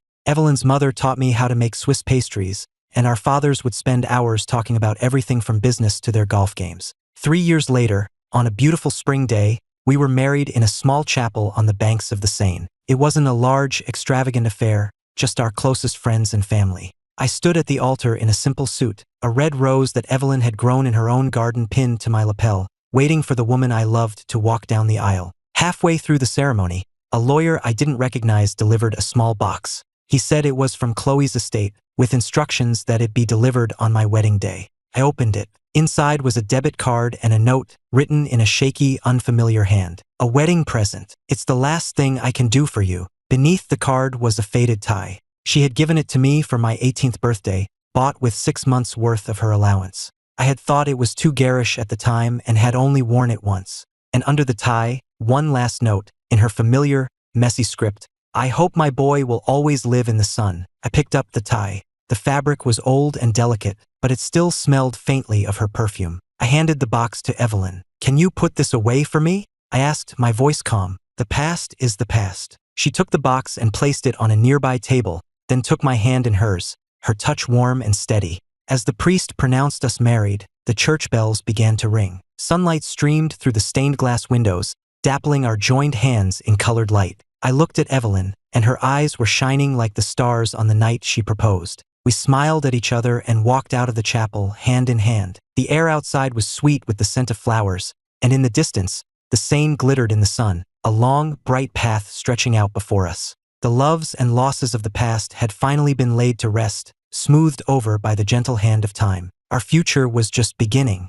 Evelyn's mother taught me how to make Swiss pastries, and our fathers would spend hours talking about everything from business to their golf games. 3 years later, on a beautiful spring day, we were married in a small chapel on the banks of the Seine. It wasn't a large, extravagant affair, just our closest friends and family. I stood at the altar in a simple suit, a red rose that Evelyn had grown in her own garden pinned to my lapel, waiting for the woman I loved to walk down the aisle. Halfway through the ceremony, a lawyer I didn't recognize delivered a small box. He said it was from Chloe's estate, with instructions that it be delivered on my wedding day. I opened it. Inside was a debit card and a note, written in a shaky, unfamiliar hand. A wedding present. It's the last thing I can do for you. Beneath the card was a faded tie. She had given it to me for my 18th birthday, bought with 6 months' worth of her allowance. I had thought it was too garish at the time and had only worn it once. And under the tie, one last note, in her familiar, messy script. I hope my boy will always live in the sun. I picked up the tie. The fabric was old and delicate, but it still smelled faintly of her perfume. I handed the box to Evelyn. Can you put this away for me? I asked, my voice calm. The past is the past. She took the box and placed it on a nearby table, then took my hand in hers, her touch warm and steady. As the priest pronounced us married, the church bells began to ring. Sunlight streamed through the stained glass windows, dappling our joined hands in colored light. I looked at Evelyn, and her eyes were shining like the stars on the night she proposed. We smiled at each other and walked out of the chapel, hand in hand. The air outside was sweet with the scent of flowers, and in the distance, the Seine glittered in the sun, a long, bright path stretching out before us. The loves and losses of the past had finally been laid to rest, smoothed over by the gentle hand of time. Our future was just beginning.